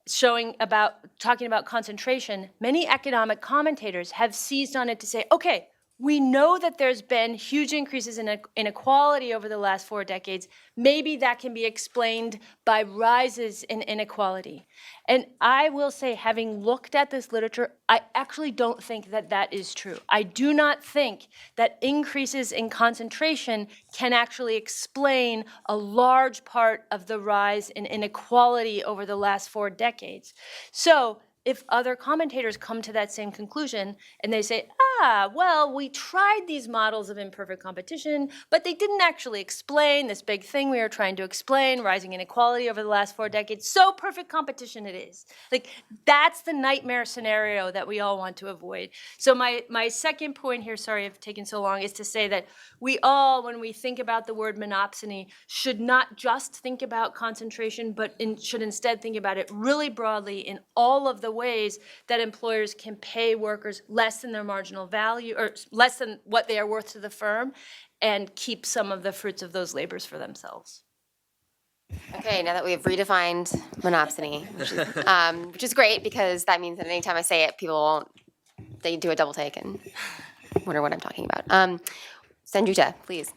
talking about concentration, many economic commentators have seized on it to say, okay, we know that there's been huge increases in inequality over the last 4 decades. Maybe that can be explained by rises in inequality. And I will say, having looked at this literature, I actually don't think that that is true. I do not think that increases in concentration can actually explain a large part of the rise in inequality over the last 4 decades. So if other commentators come to that same conclusion and they say, well, we tried these models of imperfect competition, but they didn't actually explain this big thing we were trying to explain, rising inequality over the last 4 decades, so perfect competition it is. Like, that's the nightmare scenario that we all want to avoid. So my second point here, sorry I've taken so long, is to say that we all, when we think about the word monopsony, should not just think about concentration, but should instead think about it really broadly in all of the ways that employers can pay workers less than their marginal value or less than what they are worth to the firm and keep some of the fruits of those labors for themselves. Okay, now that we have redefined monopsony, which is great because that means that anytime I say it, they do a double take and wonder what I'm talking about. Sanjuta, please.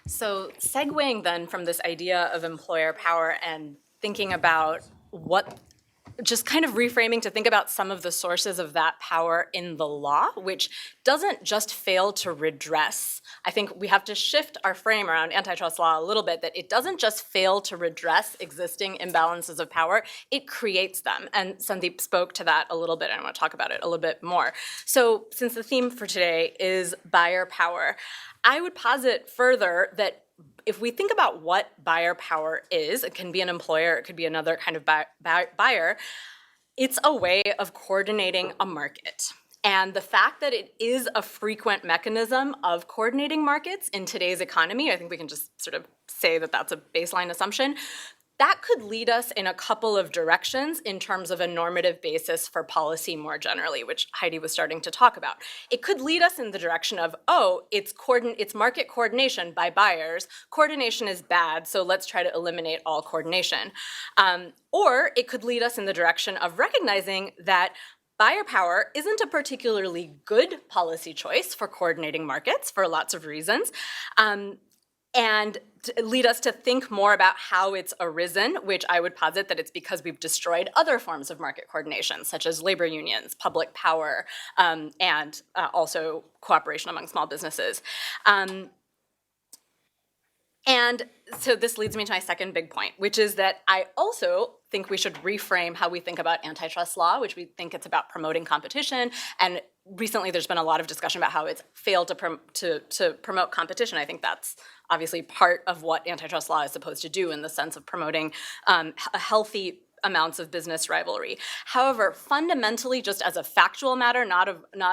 So segueing then from this idea of employer power and thinking about just kind of reframing to think about some of the sources of that power in the law, which doesn't just fail to redress. I think we have to shift our frame around antitrust law a little bit, that it doesn't just fail to redress existing imbalances of power, it creates them. And Sandeep spoke to that a little bit, and I want to talk about it a little bit more. So since the theme for today is buyer power, I would posit further that if we think about what buyer power is, it can be an employer, it could be another kind of buyer, it's a way of coordinating a market. And the fact that it is a frequent mechanism of coordinating markets in today's economy, I think we can just sort of say that that's a baseline assumption, that could lead us in a couple of directions in terms of a normative basis for policy more generally, which Heidi was starting to talk about. It could lead us in the direction of, it's market coordination by buyers. Coordination is bad, so let's try to eliminate all coordination. Or it could lead us in the direction of recognizing that buyer power isn't a particularly good policy choice for coordinating markets for lots of reasons. And lead us to think more about how it's arisen, which I would posit that it's because we've destroyed other forms of market coordination, such as labor unions, public power, and also cooperation among small businesses. And so this leads me to my second big point, which is that I also think we should reframe how we think about antitrust law, which we think it's about promoting competition. And recently there's been a lot of discussion about how it's failed to promote competition. I think that's obviously part of what antitrust law is supposed to do in the sense of promoting a healthy amounts of business rivalry. However, fundamentally, just as a factual matter, not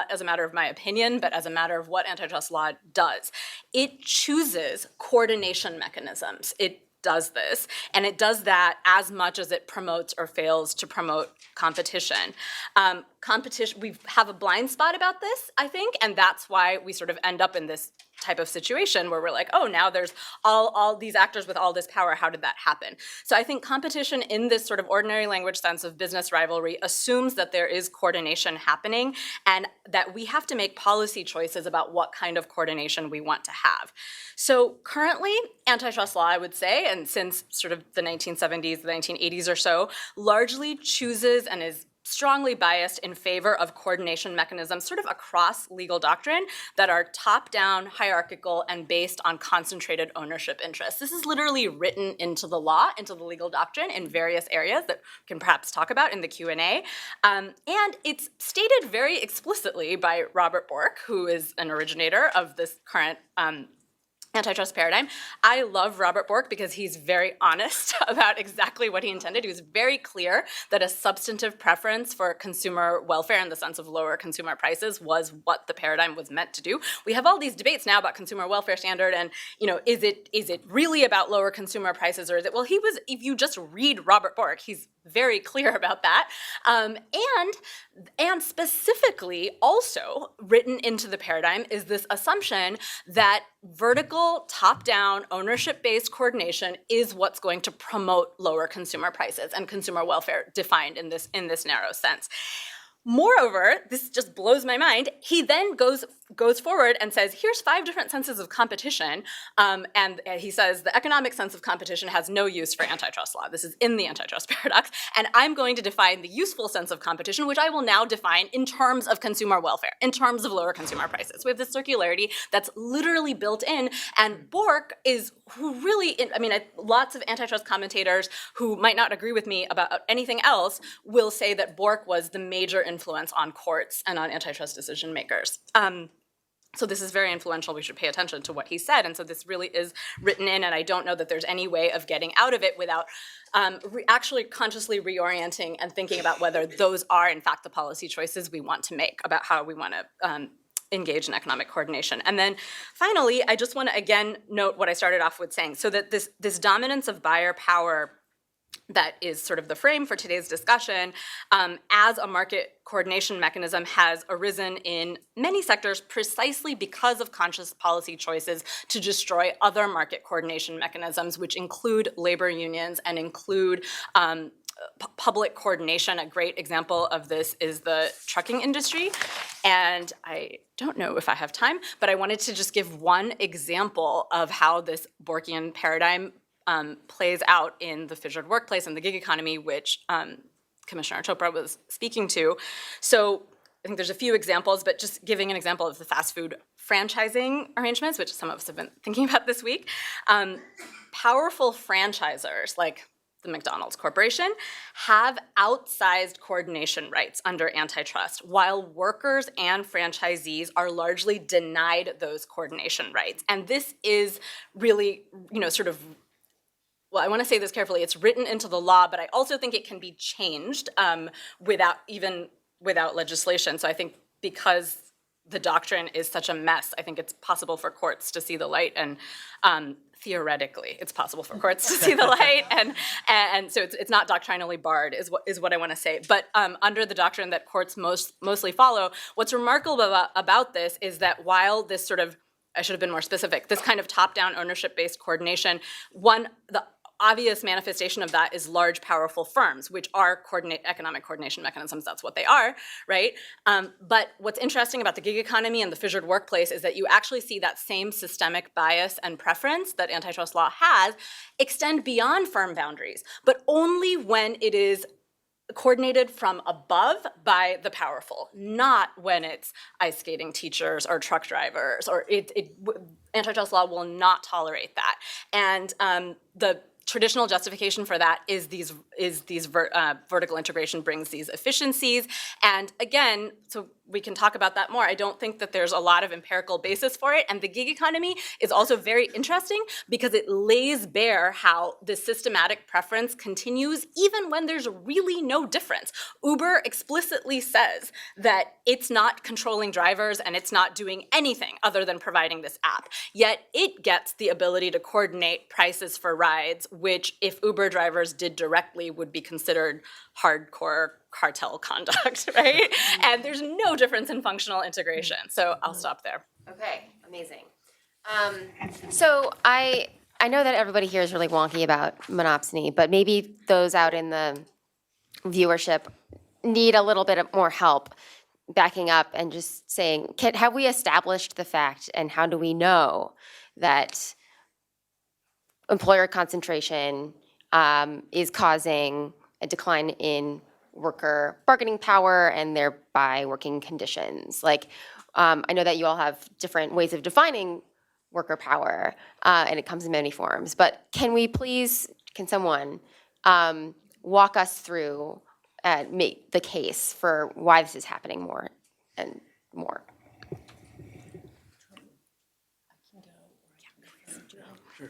as a matter of my opinion, but as a matter of what antitrust law does, it chooses coordination mechanisms. It does this, and it does that as much as it promotes or fails to promote competition. We have a blind spot about this, I think, and that's why we sort of end up in this type of situation where we're like, oh, now there's all these actors with all this power. How did that happen? So I think competition in this sort of ordinary language sense of business rivalry assumes that there is coordination happening and that we have to make policy choices about what kind of coordination we want to have. So currently, antitrust law, I would say, and since sort of the 1970s, the 1980s or so, largely chooses and is strongly biased in favor of coordination mechanisms sort of across legal doctrine that are top-down, hierarchical, and based on concentrated ownership interests. This is literally written into the law, into the legal doctrine in various areas that we can perhaps talk about in the Q&A. And it's stated very explicitly by Robert Bork, who is an originator of this current antitrust paradigm. I love Robert Bork because he's very honest about exactly what he intended. He was very clear that a substantive preference for consumer welfare in the sense of lower consumer prices was what the paradigm was meant to do. We have all these debates now about consumer welfare standard and, is it really about lower consumer prices or is it? Well, if you just read Robert Bork, he's very clear about that. And specifically also written into the paradigm is this assumption that vertical, top-down, ownership-based coordination is what's going to promote lower consumer prices and consumer welfare defined in this narrow sense. Moreover, this just blows my mind, he then goes forward and says, here's 5 different senses of competition, and he says the economic sense of competition has no use for antitrust law. This is in the antitrust paradox, and I'm going to define the useful sense of competition, which I will now define in terms of consumer welfare, in terms of lower consumer prices. We have this circularity that's literally built in, and Bork is who really, lots of antitrust commentators who might not agree with me about anything else will say that Bork was the major influence on courts and on antitrust decision makers. So this is very influential. We should pay attention to what he said. And so this really is written in, and I don't know that there's any way of getting out of it without actually consciously reorienting and thinking about whether those are, in fact, the policy choices we want to make about how we want to engage in economic coordination. And then finally, I just want to again note what I started off with saying, so that this dominance of buyer power that is sort of the frame for today's discussion, as a market coordination mechanism has arisen in many sectors precisely because of conscious policy choices to destroy other market coordination mechanisms, which include labor unions and include public coordination. A great example of this is the trucking industry. And I don't know if I have time, but I wanted to just give one example of how this Borkian paradigm plays out in the fissured workplace and the gig economy, which Commissioner Chopra was speaking to. So I think there's a few examples, but just giving an example of the fast food franchising arrangements, which some of us have been thinking about this week. Powerful franchisors like the McDonald's Corporation have outsized coordination rights under antitrust, while workers and franchisees are largely denied those coordination rights. And this is really, well, I want to say this carefully, it's written into the law, but I also think it can be changed without legislation. So I think because the doctrine is such a mess, I think it's possible for courts to see the light, and theoretically, it's possible for courts to see the light, and so it's not doctrinally barred, is what I want to say. But under the doctrine that courts mostly follow, what's remarkable about this is that while this sort of, I should have been more specific, this kind of top-down ownership-based coordination, the obvious manifestation of that is large, powerful firms, which are economic coordination mechanisms. That's what they are, right? But what's interesting about the gig economy and the fissured workplace is that you actually see that same systemic bias and preference that antitrust law has extend beyond firm boundaries, but only when it is coordinated from above by the powerful, not when it's ice skating teachers or truck drivers, or antitrust law will not tolerate that. And the traditional justification for that is vertical integration brings these efficiencies. And again, so we can talk about that more. I don't think that there's a lot of empirical basis for it. And the gig economy is also very interesting because it lays bare how the systematic preference continues even when there's really no difference. Uber explicitly says that it's not controlling drivers and it's not doing anything other than providing this app. Yet it gets the ability to coordinate prices for rides, which if Uber drivers did directly would be considered hardcore cartel conduct, right? And there's no difference in functional integration. So I'll stop there. Okay, amazing. So I know that everybody here is really wonky about monopsony, but maybe those out in the viewership need a little bit of more help backing up and just saying, have we established the fact and how do we know that employer concentration is causing a decline in worker bargaining power and thereby working conditions? Like, I know that you all have different ways of defining worker power, and it comes in many forms, but can someone walk us through and make the case for why this is happening more and more?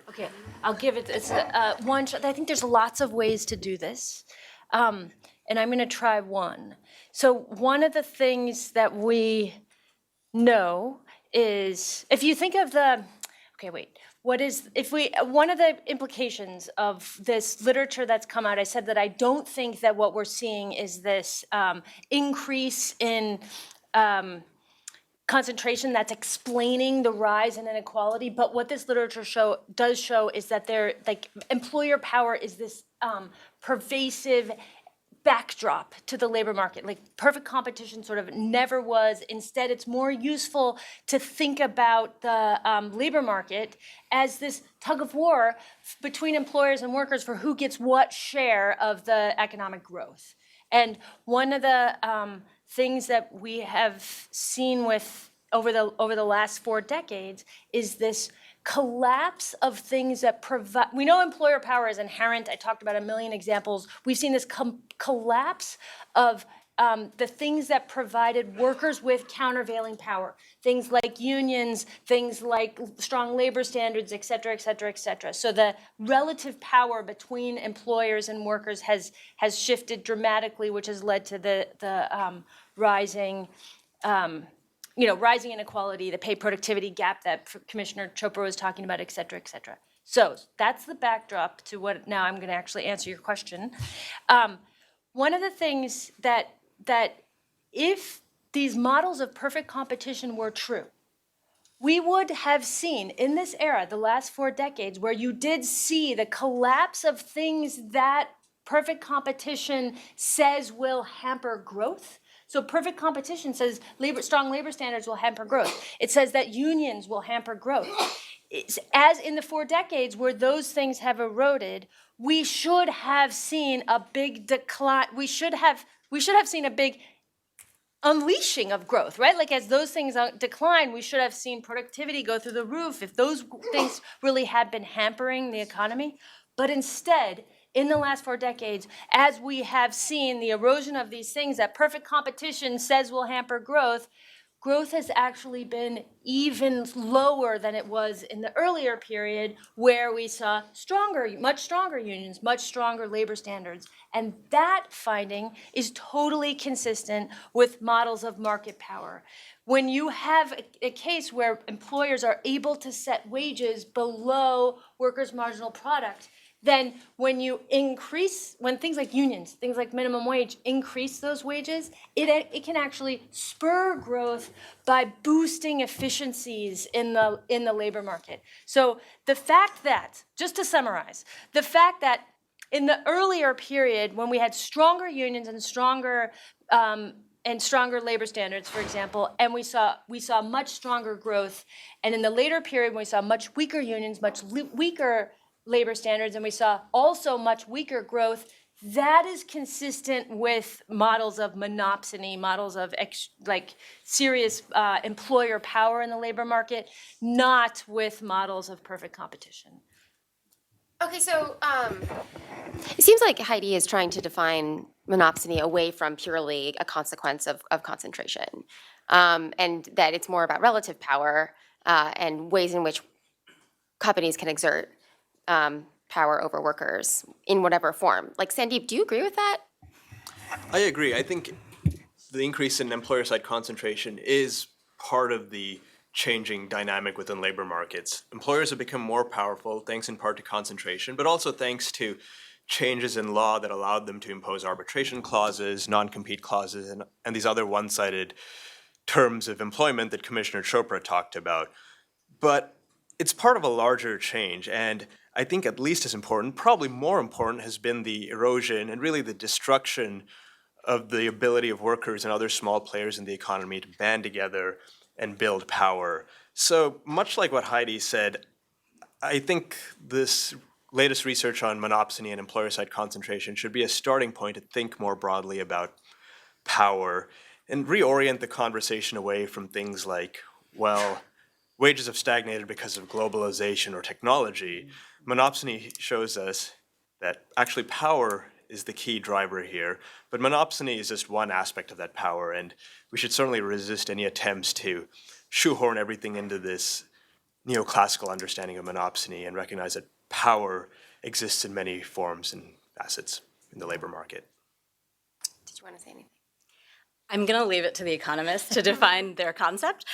Okay, I'll give it, it's one, I think there's lots of ways to do this. And I'm gonna try one. So one of the things that we know is, if you think of the, okay, wait, one of the implications of this literature that's come out, I said that I don't think that what we're seeing is this increase in concentration that's explaining the rise in inequality, but what this literature does show is that employer power is this pervasive backdrop to the labor market. Like perfect competition sort of never was. Instead, it's more useful to think about the labor market as this tug of war between employers and workers for who gets what share of the economic growth. And one of the things that we have seen over the last 4 decades is this collapse of things that provide. We know employer power is inherent. I talked about a million examples. We've seen this collapse of the things that provided workers with countervailing power. Things like unions, things like strong labor standards, et cetera, et cetera, et cetera. So the relative power between employers and workers has shifted dramatically, which has led to the rising rising inequality, the pay productivity gap that Commissioner Chopra was talking about, et cetera, et cetera. So that's the backdrop to what, now I'm gonna actually answer your question. One of the things that if these models of perfect competition were true, we would have seen in this era, the last 4 decades, where you did see the collapse of things that perfect competition says will hamper growth. So perfect competition says strong labor standards will hamper growth. It says that unions will hamper growth. As in the 4 decades where those things have eroded, we should have seen a big decline. We should have seen a big unleashing of growth, right? Like as those things decline, we should have seen productivity go through the roof if those things really had been hampering the economy. But instead, in the last 4 decades, as we have seen the erosion of these things that perfect competition says will hamper growth, growth has actually been even lower than it was in the earlier period where we saw much stronger unions, much stronger labor standards. And that finding is totally consistent with models of market power. When you have a case where employers are able to set wages below workers' marginal product, then when things like unions, things like minimum wage increase those wages, it can actually spur growth by boosting efficiencies in the labor market. So the fact that, just to summarize, the fact that in the earlier period when we had stronger unions and stronger labor standards, for example, and we saw much stronger growth, and in the later period when we saw much weaker unions, much weaker labor standards, and we saw also much weaker growth, that is consistent with models of monopsony, models of serious employer power in the labor market, not with models of perfect competition. Okay, so it seems like Heidi is trying to define monopsony away from purely a consequence of concentration, and that it's more about relative power and ways in which companies can exert power over workers in whatever form. Like, Sandeep, do you agree with that? I agree. I think the increase in employer-side concentration is part of the changing dynamic within labor markets. Employers have become more powerful, thanks in part to concentration, but also thanks to changes in law that allowed them to impose arbitration clauses, non-compete clauses, and these other one-sided terms of employment that Commissioner Chopra talked about. But it's part of a larger change, and I think at least as important, probably more important, has been the erosion and really the destruction of the ability of workers and other small players in the economy to band together and build power. So much like what Heidi said, I think this latest research on monopsony and employer-side concentration should be a starting point to think more broadly about power and reorient the conversation away from things like, well, wages have stagnated because of globalization or technology. Monopsony shows us that actually power is the key driver here, but monopsony is just one aspect of that power, and we should certainly resist any attempts to shoehorn everything into this neoclassical understanding of monopsony and recognize that power exists in many forms and facets in the labor market. Did you want to say anything? I'm going to leave it to the economists to define their concept.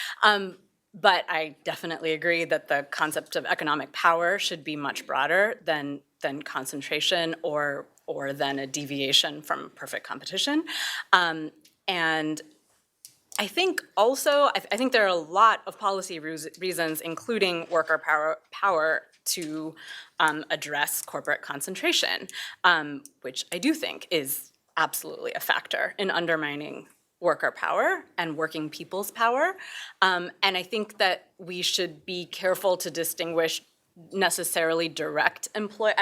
But I definitely agree that the concept of economic power should be much broader than concentration or than a deviation from perfect competition. And I think also, I think there are a lot of policy reasons, including worker power to address corporate concentration, which I do think is absolutely a factor in undermining worker power and working people's power. And I think that we should be careful to distinguish necessarily direct employer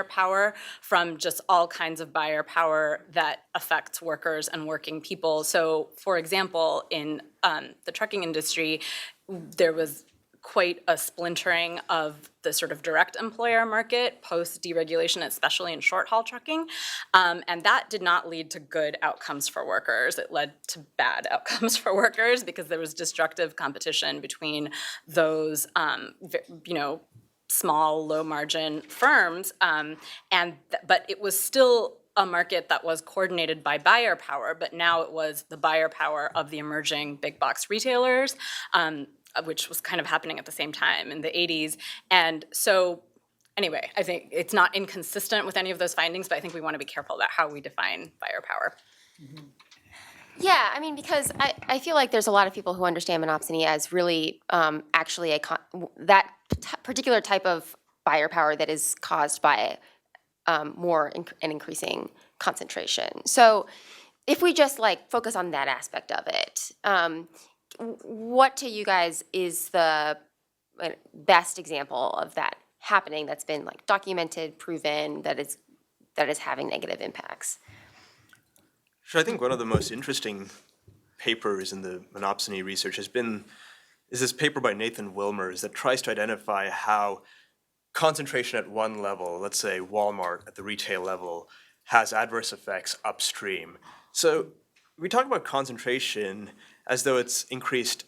power from just all kinds of buyer power that affects workers and working people. So, for example, in the trucking industry, there was quite a splintering of the sort of direct employer market post-deregulation, especially in short-haul trucking. And that did not lead to good outcomes for workers. It led to bad outcomes for workers because there was destructive competition between those, small, low-margin firms. But it was still a market that was coordinated by buyer power, but now it was the buyer power of the emerging big box retailers, which was kind of happening at the same time in the 80s. And so anyway, I think it's not inconsistent with any of those findings, but I think we want to be careful about how we define buyer power. Yeah, I mean, because I feel like there's a lot of people who understand monopsony as really actually that particular type of buyer power that is caused by more and increasing concentration. So if we just focus on that aspect of it, what to you guys is the best example of that happening that's been documented, proven, that is having negative impacts? So I think one of the most interesting papers in the monopsony research is this paper by Nathan Wilmers that tries to identify how concentration at one level, let's say Walmart at the retail level, has adverse effects upstream. So we talk about concentration as though it's increased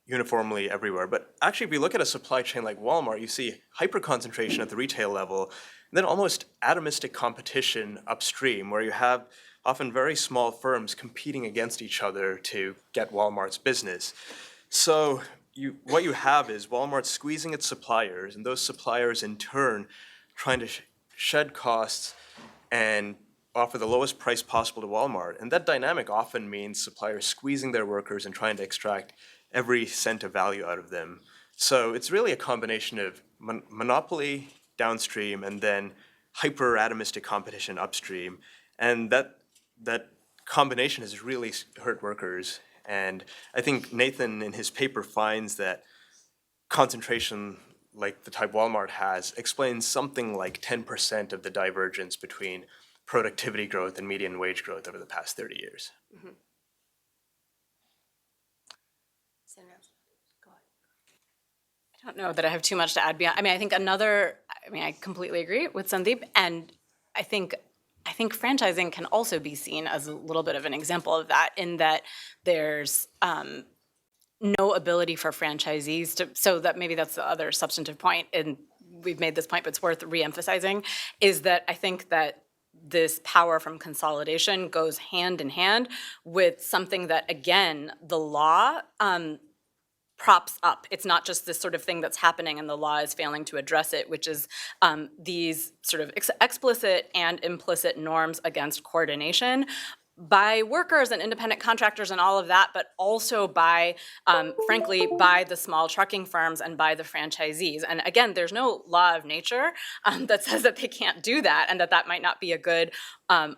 uniformly everywhere, but actually if you look at a supply chain like Walmart, you see hyper-concentration at the retail level, and then almost atomistic competition upstream, where you have often very small firms competing against each other to get Walmart's business. So what you have is Walmart squeezing its suppliers, and those suppliers in turn trying to shed costs and offer the lowest price possible to Walmart. And that dynamic often means suppliers squeezing their workers and trying to extract every cent of value out of them. So it's really a combination of monopoly downstream and then hyper-atomistic competition upstream. And that combination has really hurt workers. And I think Nathan in his paper finds that concentration like the type Walmart has explains something like 10% of the divergence between productivity growth and median wage growth over the past 30 years. Mm-hmm. So now, go ahead. I don't know that I have too much to add beyond. I completely agree with Sandeep, and I think franchising can also be seen as a little bit of an example of that, in that there's no ability for franchisees to, so that maybe that's the other substantive point, and we've made this point, but it's worth re-emphasizing, is that I think that this power from consolidation goes hand in hand with something that, again, the law props up. It's not just this sort of thing that's happening and the law is failing to address it, which is these sort of explicit and implicit norms against coordination by workers and independent contractors and all of that, but also by, frankly, by the small trucking firms and by the franchisees. And again, there's no law of nature that says that they can't do that and that that might not be a good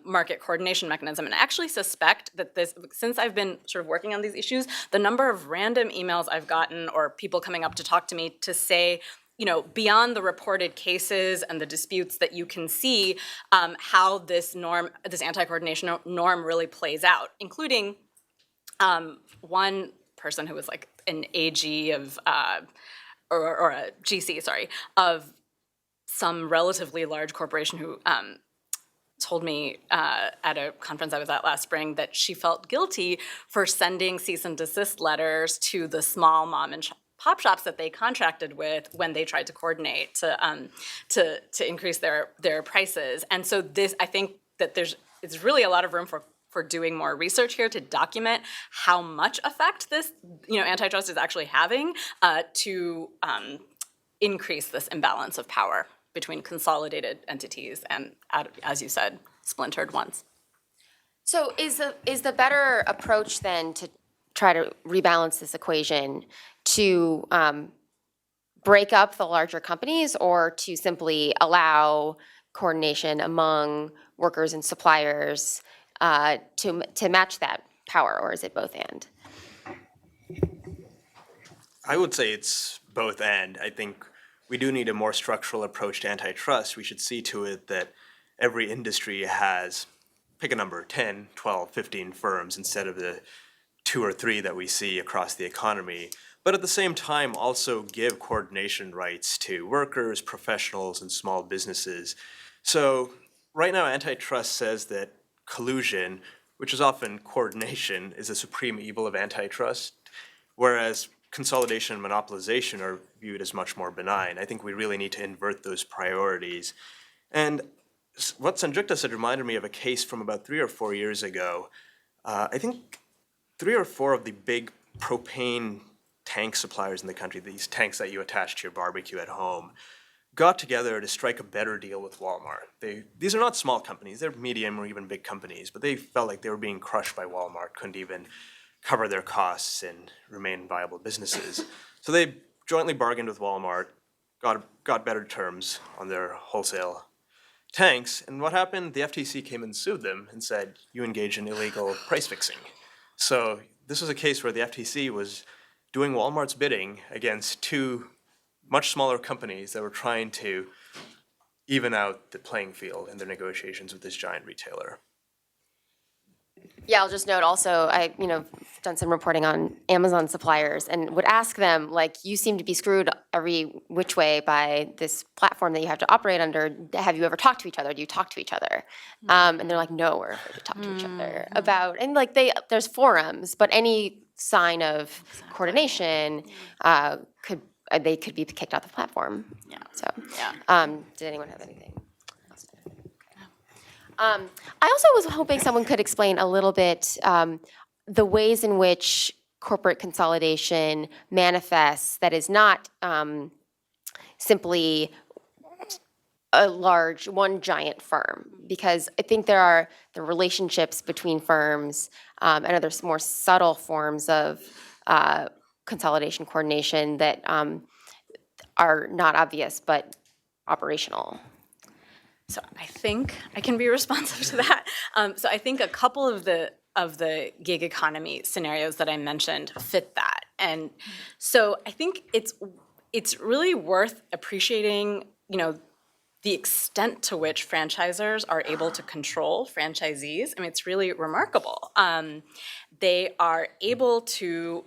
market coordination mechanism. And I actually suspect that this, since I've been sort of working on these issues, the number of random emails I've gotten or people coming up to talk to me to say, beyond the reported cases and the disputes that you can see, how this norm, this anti-coordination norm really plays out, including one person who was like an AG of, or a GC, sorry, of some relatively large corporation who told me at a conference I was at last spring that she felt guilty for sending cease and desist letters to the small mom and pop shops that they contracted with when they tried to coordinate to increase their prices. And so this, I think that it's really a lot of room for doing more research here to document how much effect this antitrust is actually having to increase this imbalance of power between consolidated entities and, as you said, splintered ones. So is the better approach then to try to rebalance this equation to break up the larger companies, or to simply allow coordination among workers and suppliers to match that power, or is it both and? I would say it's both and. I think we do need a more structural approach to antitrust. We should see to it that every industry has, pick a number, 10, 12, 15 firms instead of the 2 or 3 that we see across the economy. But at the same time, also give coordination rights to workers, professionals, and small businesses. So right now, antitrust says that collusion, which is often coordination, is a supreme evil of antitrust, whereas consolidation and monopolization are viewed as much more benign. I think we really need to invert those priorities. And what Sanjukta said reminded me of a case from about 3 or 4 years ago. I think 3 or 4 of the big propane tank suppliers in the country, these tanks that you attach to your barbecue at home, got together to strike a better deal with Walmart. These are not small companies, they're medium or even big companies, but they felt like they were being crushed by Walmart, couldn't even cover their costs and remain viable businesses. So they jointly bargained with Walmart, got better terms on their wholesale tanks, and what happened? The FTC came and sued them and said, you engage in illegal price fixing. So this was a case where the FTC was doing Walmart's bidding against 2 much smaller companies that were trying to even out the playing field in their negotiations with this giant retailer. Yeah, I'll just note also, I done some reporting on Amazon suppliers and would ask them, like, you seem to be screwed every which way by this platform that you have to operate under. Have you ever talked to each other? Do you talk to each other? And they're like, no, we're afraid to talk to each other about, and like there's forums, but any sign of coordination they could be kicked off the platform. Yeah. So, Yeah. Did anyone have anything else? I also was hoping someone could explain a little bit the ways in which corporate consolidation manifests that is not simply one giant firm, because I think there are the relationships between firms and other more subtle forms of consolidation coordination that are not obvious but operational. So I think I can be responsive to that. So I think a couple of the gig economy scenarios that I mentioned fit that. And so I think it's really worth appreciating, the extent to which franchisors are able to control franchisees. I mean, it's really remarkable. They are able to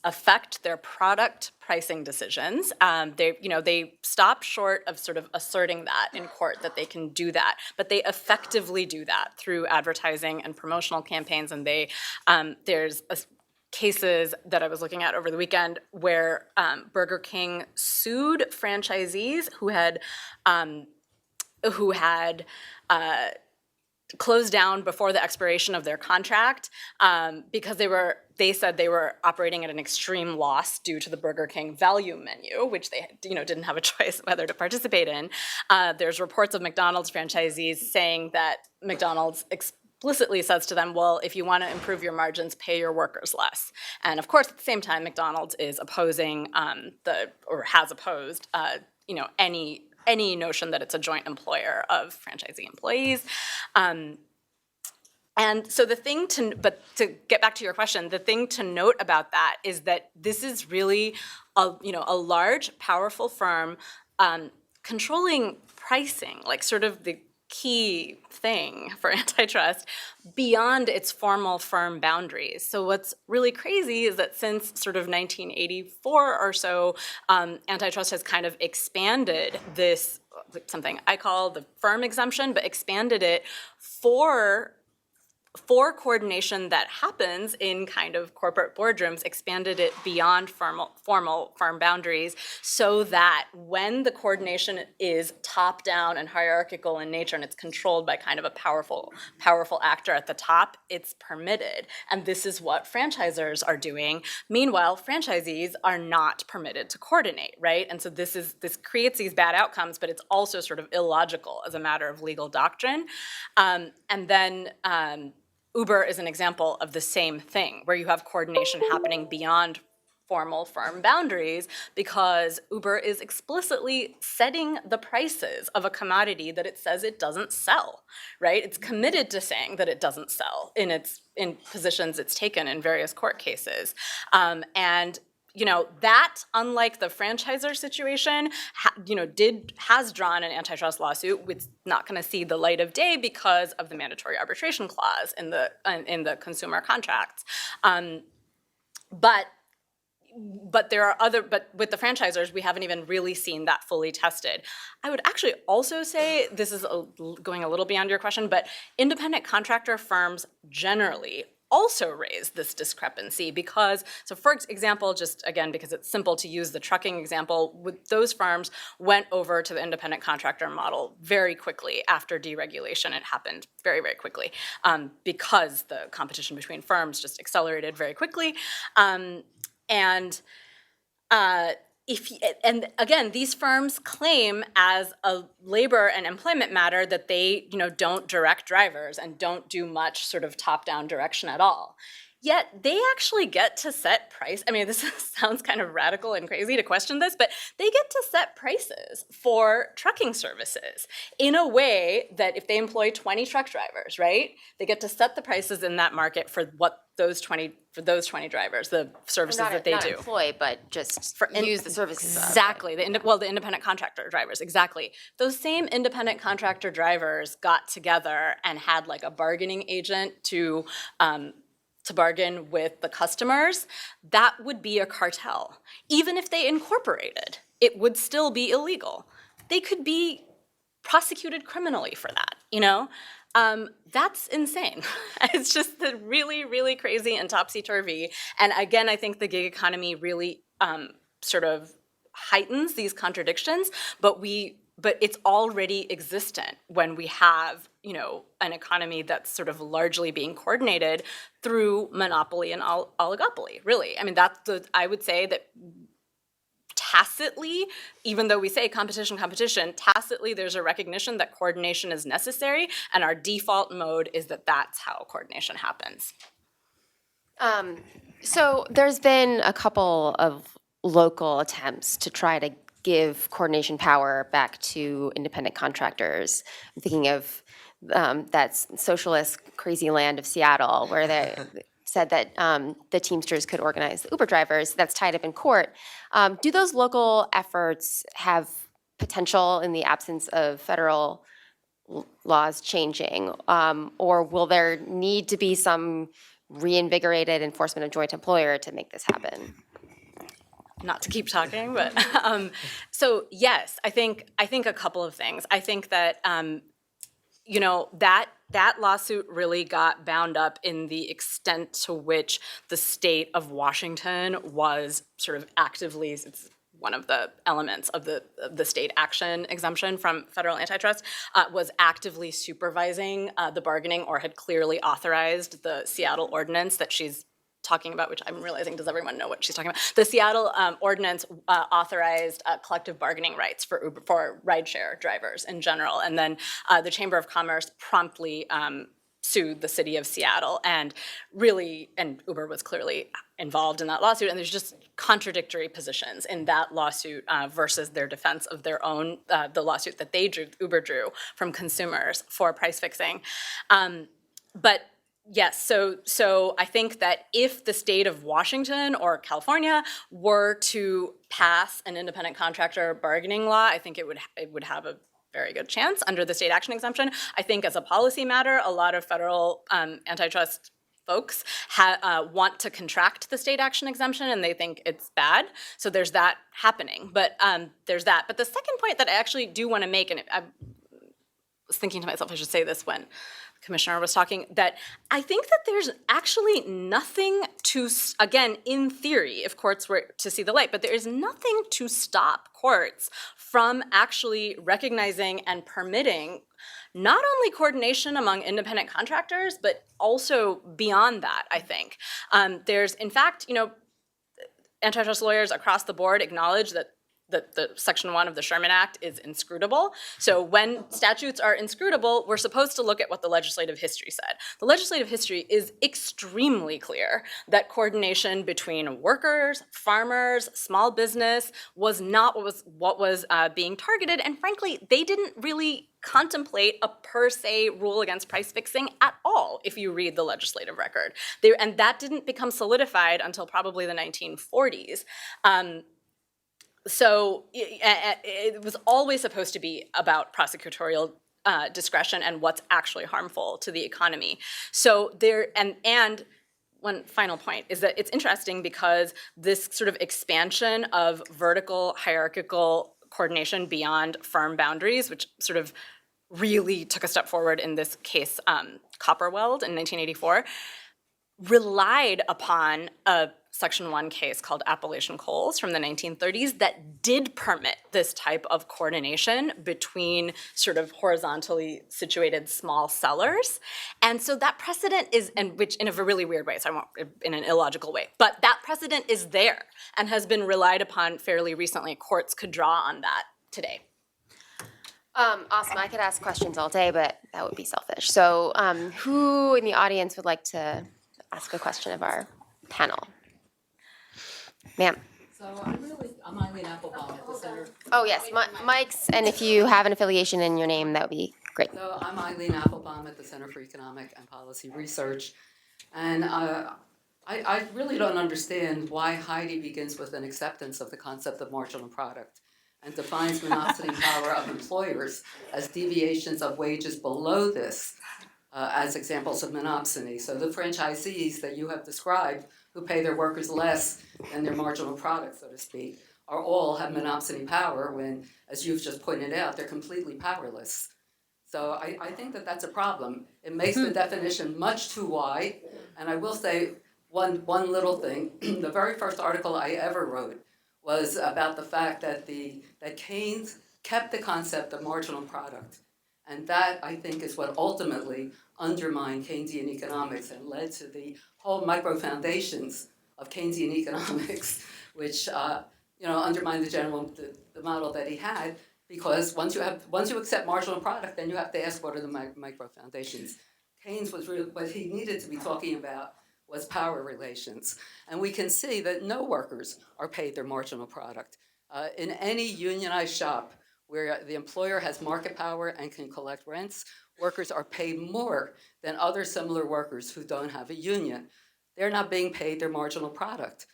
affect their product pricing decisions. They stop short of sort of asserting that in court that they can do that, but they effectively do that through advertising and promotional campaigns. And there's cases that I was looking at over the weekend where Burger King sued franchisees who had closed down before the expiration of their contract because they said they were operating at an extreme loss due to the Burger King value menu, which they didn't have a choice whether to participate in. There's reports of McDonald's franchisees saying that McDonald's explicitly says to them, well, if you want to improve your margins, pay your workers less. And of course, at the same time, McDonald's is opposing has opposed any notion that it's a joint employer of franchisee employees. And so but to get back to your question, the thing to note about that is that this is really a large, powerful firm controlling pricing, like sort of the key thing for antitrust beyond its formal firm boundaries. So what's really crazy is that since sort of 1984 or so, antitrust has kind of expanded this, something I call the firm exemption, but expanded it for coordination that happens in kind of corporate boardrooms, expanded it beyond formal firm boundaries, so that when the coordination is top-down and hierarchical in nature and it's controlled by kind of a powerful actor at the top, it's permitted. And this is what franchisors are doing. Meanwhile, franchisees are not permitted to coordinate, right? And so this creates these bad outcomes, but it's also sort of illogical as a matter of legal doctrine. And then Uber is an example of the same thing, where you have coordination happening beyond formal firm boundaries because Uber is explicitly setting the prices of a commodity that it says it doesn't sell, right? It's committed to saying that it doesn't sell in positions it's taken in various court cases. And that, unlike the franchisor situation, has drawn an antitrust lawsuit. It's not going to see the light of day because of the mandatory arbitration clause in the consumer contracts. But with the franchisors, we haven't even really seen that fully tested. I would actually also say, this is going a little beyond your question, but independent contractor firms generally also raise this discrepancy because, so for example, just again, because it's simple to use the trucking example, those firms went over to the independent contractor model very quickly after deregulation. It happened very, very quickly because the competition between firms just accelerated very quickly. And again, these firms claim as a labor and employment matter that they, don't direct drivers and don't do much sort of top-down direction at all. Yet they actually get to set price. I mean, this sounds kind of radical and crazy to question this, but they get to set prices for trucking services in a way that if they employ 20 truck drivers, right, they get to set the prices in that market for what those 20 drivers, the services that they do. Not employ, but just use the services. Exactly. The independent contractor drivers, exactly. Those same independent contractor drivers got together and had like a bargaining agent to bargain with the customers. That would be a cartel. Even if they incorporated, it would still be illegal. They could be prosecuted criminally for that, That's insane. It's just really, really crazy and topsy-turvy. And again, I think the gig economy really sort of heightens these contradictions, but it's already existent when we have, an economy that's sort of largely being coordinated through monopoly and oligopoly, really. I mean, I would say that tacitly, even though we say competition, tacitly there's a recognition that coordination is necessary, and our default mode is that that's how coordination happens. So there's been a couple of local attempts to try to give coordination power back to independent contractors. I'm thinking of that socialist crazy land of Seattle, where they said that the Teamsters could organize the Uber drivers. That's tied up in court. Do those local efforts have potential in the absence of federal laws changing? Or will there need to be some reinvigorated enforcement of joint employer to make this happen? Not to keep talking, but so yes, I think a couple of things. I think that that lawsuit really got bound up in the extent to which the state of Washington was sort of actively, it's one of the elements of the state action exemption from federal antitrust, was actively supervising the bargaining or had clearly authorized the Seattle ordinance that she's talking about, which I'm realizing, does everyone know what she's talking about? The Seattle ordinance authorized collective bargaining rights for rideshare drivers in general. And then the Chamber of Commerce promptly sued the city of Seattle, and Uber was clearly involved in that lawsuit, and there's just contradictory positions in that lawsuit versus their defense of their own, the lawsuit that Uber drew from consumers for price fixing. But yes, so I think that if the state of Washington or California were to pass an independent contractor bargaining law, I think it would have a very good chance under the state action exemption. I think as a policy matter, a lot of federal antitrust folks want to contract the state action exemption, and they think it's bad. So there's that happening. But there's that. But the second point that I actually do want to make, and I was thinking to myself, I should say this when the commissioner was talking, that I think that there's actually nothing to, again, in theory, if courts were to see the light, but there is nothing to stop courts from actually recognizing and permitting not only coordination among independent contractors, but also beyond that, I think. There's, in fact, antitrust lawyers across the board acknowledge that the Section 1 of the Sherman Act is inscrutable. So when statutes are inscrutable, we're supposed to look at what the legislative history said. The legislative history is extremely clear that coordination between workers, farmers, small business was not what was being targeted, and frankly, they didn't really contemplate a per se rule against price fixing at all, if you read the legislative record. And that didn't become solidified until probably the 1940s. So it was always supposed to be about prosecutorial discretion and what's actually harmful to the economy. So and one final point is that it's interesting because this sort of expansion of vertical hierarchical coordination beyond firm boundaries, which sort of really took a step forward in this case, Copperweld in 1984, relied upon a Section 1 case called Appalachian Coals from the 1930s that did permit this type of coordination between sort of horizontally situated small sellers. And so that precedent is, and which in a really weird way, so I won't, in an illogical way, but that precedent is there and has been relied upon fairly recently. Courts could draw on that today. Awesome. I could ask questions all day, but that would be selfish. So who in the audience would like to ask a question of our panel? Ma'am. So I'm Eileen Applebaum at the Center. Oh, yes, mics, and if you have an affiliation in your name, that would be great. So I'm Eileen Applebaum at the Center for Economic and Policy Research. And I really don't understand why Heidi begins with an acceptance of the concept of marginal product and defines monopsony power of employers as deviations of wages below this as examples of monopsony. So the franchisees that you have described who pay their workers less than their marginal product, so to speak, all have monopsony power when, as you've just pointed out, they're completely powerless. So I think that that's a problem. It makes the definition much too wide. And I will say one little thing. The very first article I ever wrote was about the fact that that Keynes kept the concept of marginal product. And that, I think, is what ultimately undermined Keynesian economics and led to the whole micro foundations of Keynesian economics, which undermined the model that he had. Because once you accept marginal product, then you have to ask what are the micro foundations. Keynes was really what he needed to be talking about was power relations, and we can see that no workers are paid their marginal product in any unionized shop where the employer has market power and can collect rents. Workers are paid more than other similar workers who don't have a union. They're not being paid their marginal product.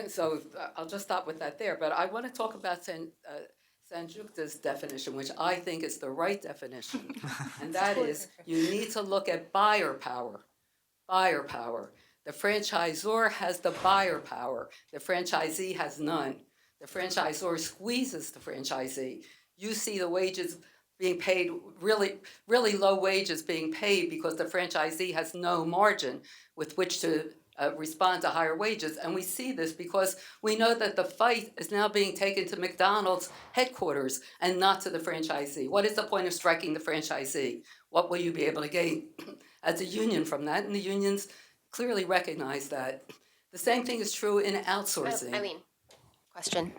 So I'll just stop with that there. But I want to talk about Sanjukta's definition, which I think is the right definition. And that is, you need to look at buyer power. Buyer power. The franchisor has the buyer power. The franchisee has none. The franchisor squeezes the franchisee. You see the wages being paid, really, really low wages being paid because the franchisee has no margin with which to respond to higher wages. And we see this because we know that the fight is now being taken to McDonald's headquarters and not to the franchisee. What is the point of striking the franchisee? What will you be able to gain as a union from that? And the unions clearly recognize that. The same thing is true in outsourcing. Eileen, question.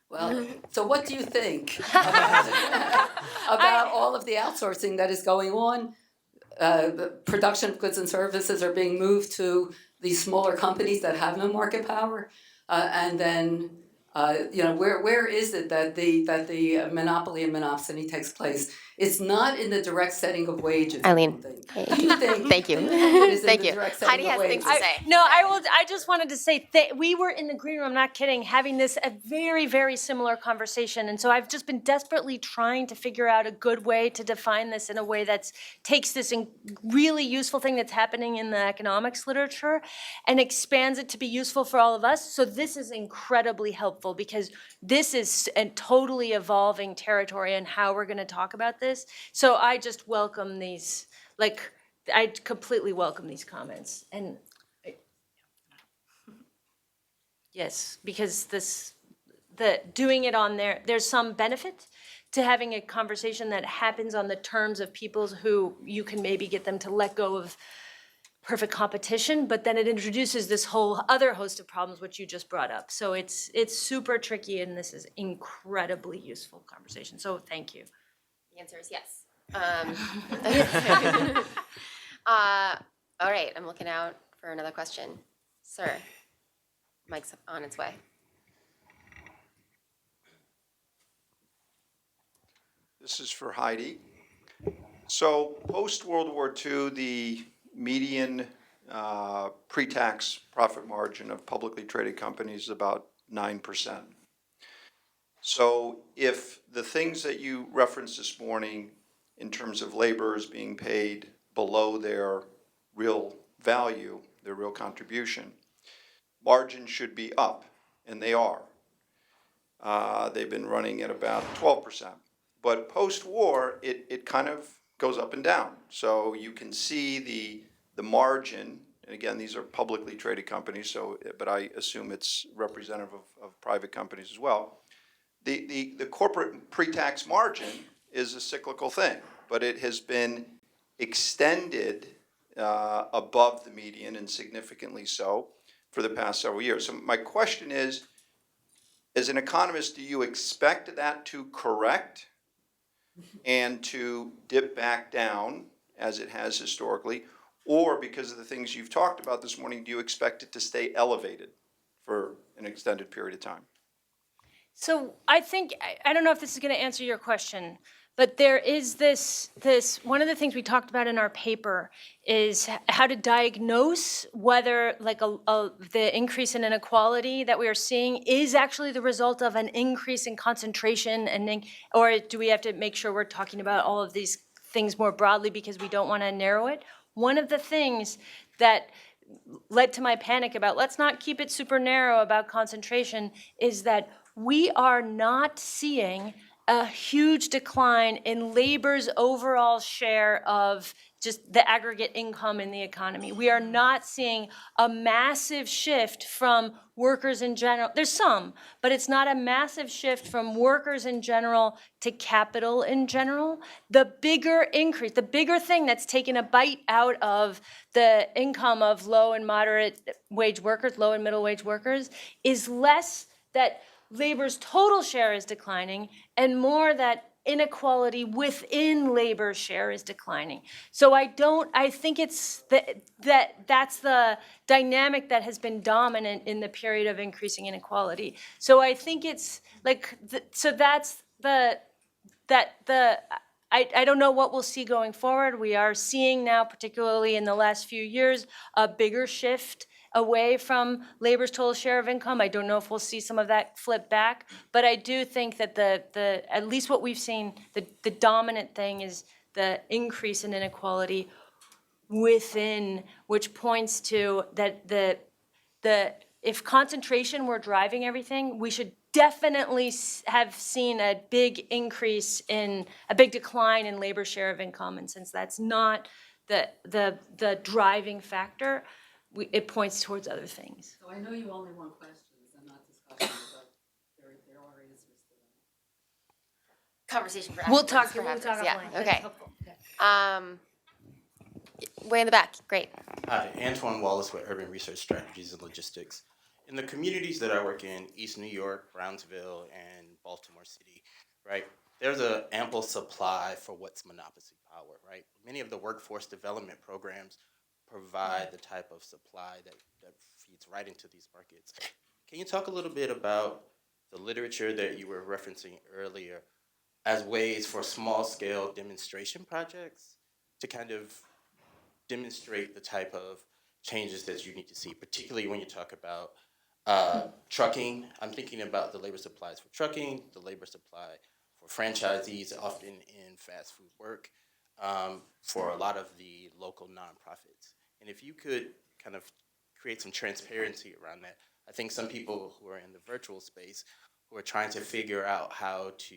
Well, so what do you think about all of the outsourcing that is going on? the production of goods and services are being moved to these smaller companies that have no market power, and then where is it that the monopoly and monopsony takes place? It's not in the direct setting of wages. Eileen. Do you think? Thank you. Do you think it is Thank in you. the direct setting Heidi of has wages? things to say. No, I just wanted to say we were in the green room. I'm not kidding, having this a very, very similar conversation, and so I've just been desperately trying to figure out a good way to define this in a way that takes this really useful thing that's happening in the economics literature and expands it to be useful for all of us. So this is incredibly helpful because this is a totally evolving territory in how we're going to talk about this. So I just welcome these, I completely welcome these comments. And yes, because doing it on there's some benefit to having a conversation that happens on the terms of people who you can maybe get them to let go of perfect competition, but then it introduces this whole other host of problems which you just brought up. So it's super tricky, and this is incredibly useful conversation. So thank you. The answer is yes. All right, I'm looking out for another question. Sir, mic's on its way. This is for Heidi. So post-World War II, the median pre-tax profit margin of publicly traded companies is about 9%. So if the things that you referenced this morning in terms of laborers being paid below their real value, their real contribution, margins should be up, and they are. They've been running at about 12%. But post-war, it kind of goes up and down. So you can see the margin, and again, these are publicly traded companies, but I assume it's representative of private companies as well. The corporate pre-tax margin is a cyclical thing, but it has been extended above the median, and significantly so, for the past several years. So my question is, as an economist, do you expect that to correct and to dip back down as it has historically? Or because of the things you've talked about this morning, do you expect it to stay elevated for an extended period of time? So I think, I don't know if this is going to answer your question, but there is this, one of the things we talked about in our paper is how to diagnose whether the increase in inequality that we are seeing is actually the result of an increase in concentration, or do we have to make sure we're talking about all of these things more broadly because we don't want to narrow it? One of the things that led to my panic about let's not keep it super narrow about concentration is that we are not seeing a huge decline in labor's overall share of just the aggregate income in the economy. We are not seeing a massive shift from workers in general. There's some, but it's not a massive shift from workers in general to capital in general. The bigger increase, the bigger thing that's taken a bite out of the income of low and moderate wage workers, low and middle wage workers, is less that labor's total share is declining and more that inequality within labor's share is declining. So I think it's that's the dynamic that has been dominant in the period of increasing inequality. So I think it's I don't know what we'll see going forward. We are seeing now, particularly in the last few years, a bigger shift away from labor's total share of income. I don't know if we'll see some of that flip back, but I do think that the at least what we've seen, the dominant thing is the increase in inequality within, which points to that if concentration were driving everything, we should definitely have seen a big decline in labor share of income, and since that's not the driving factor, it points towards other things. So I know you only want questions and not discussions, but there are answers to them. Conversation for We'll afterwards, talk perhaps. offline. Yeah. Okay. Way in the back. Great. Hi, Antoine Wallace with Urban Research Strategies and Logistics. In the communities that I work in, East New York, Brownsville, and Baltimore City, right, there's an ample supply for what's monopoly power, right? Many of the workforce development programs provide the type of supply that feeds right into these markets. Can you talk a little bit about the literature that you were referencing earlier as ways for small-scale demonstration projects to kind of demonstrate the type of changes that you need to see, particularly when you talk about trucking? I'm thinking about the labor supplies for trucking, the labor supply for franchisees, often in fast food work, for a lot of the local nonprofits. And if you could kind of create some transparency around that, I think some people who are in the virtual space who are trying to figure out how to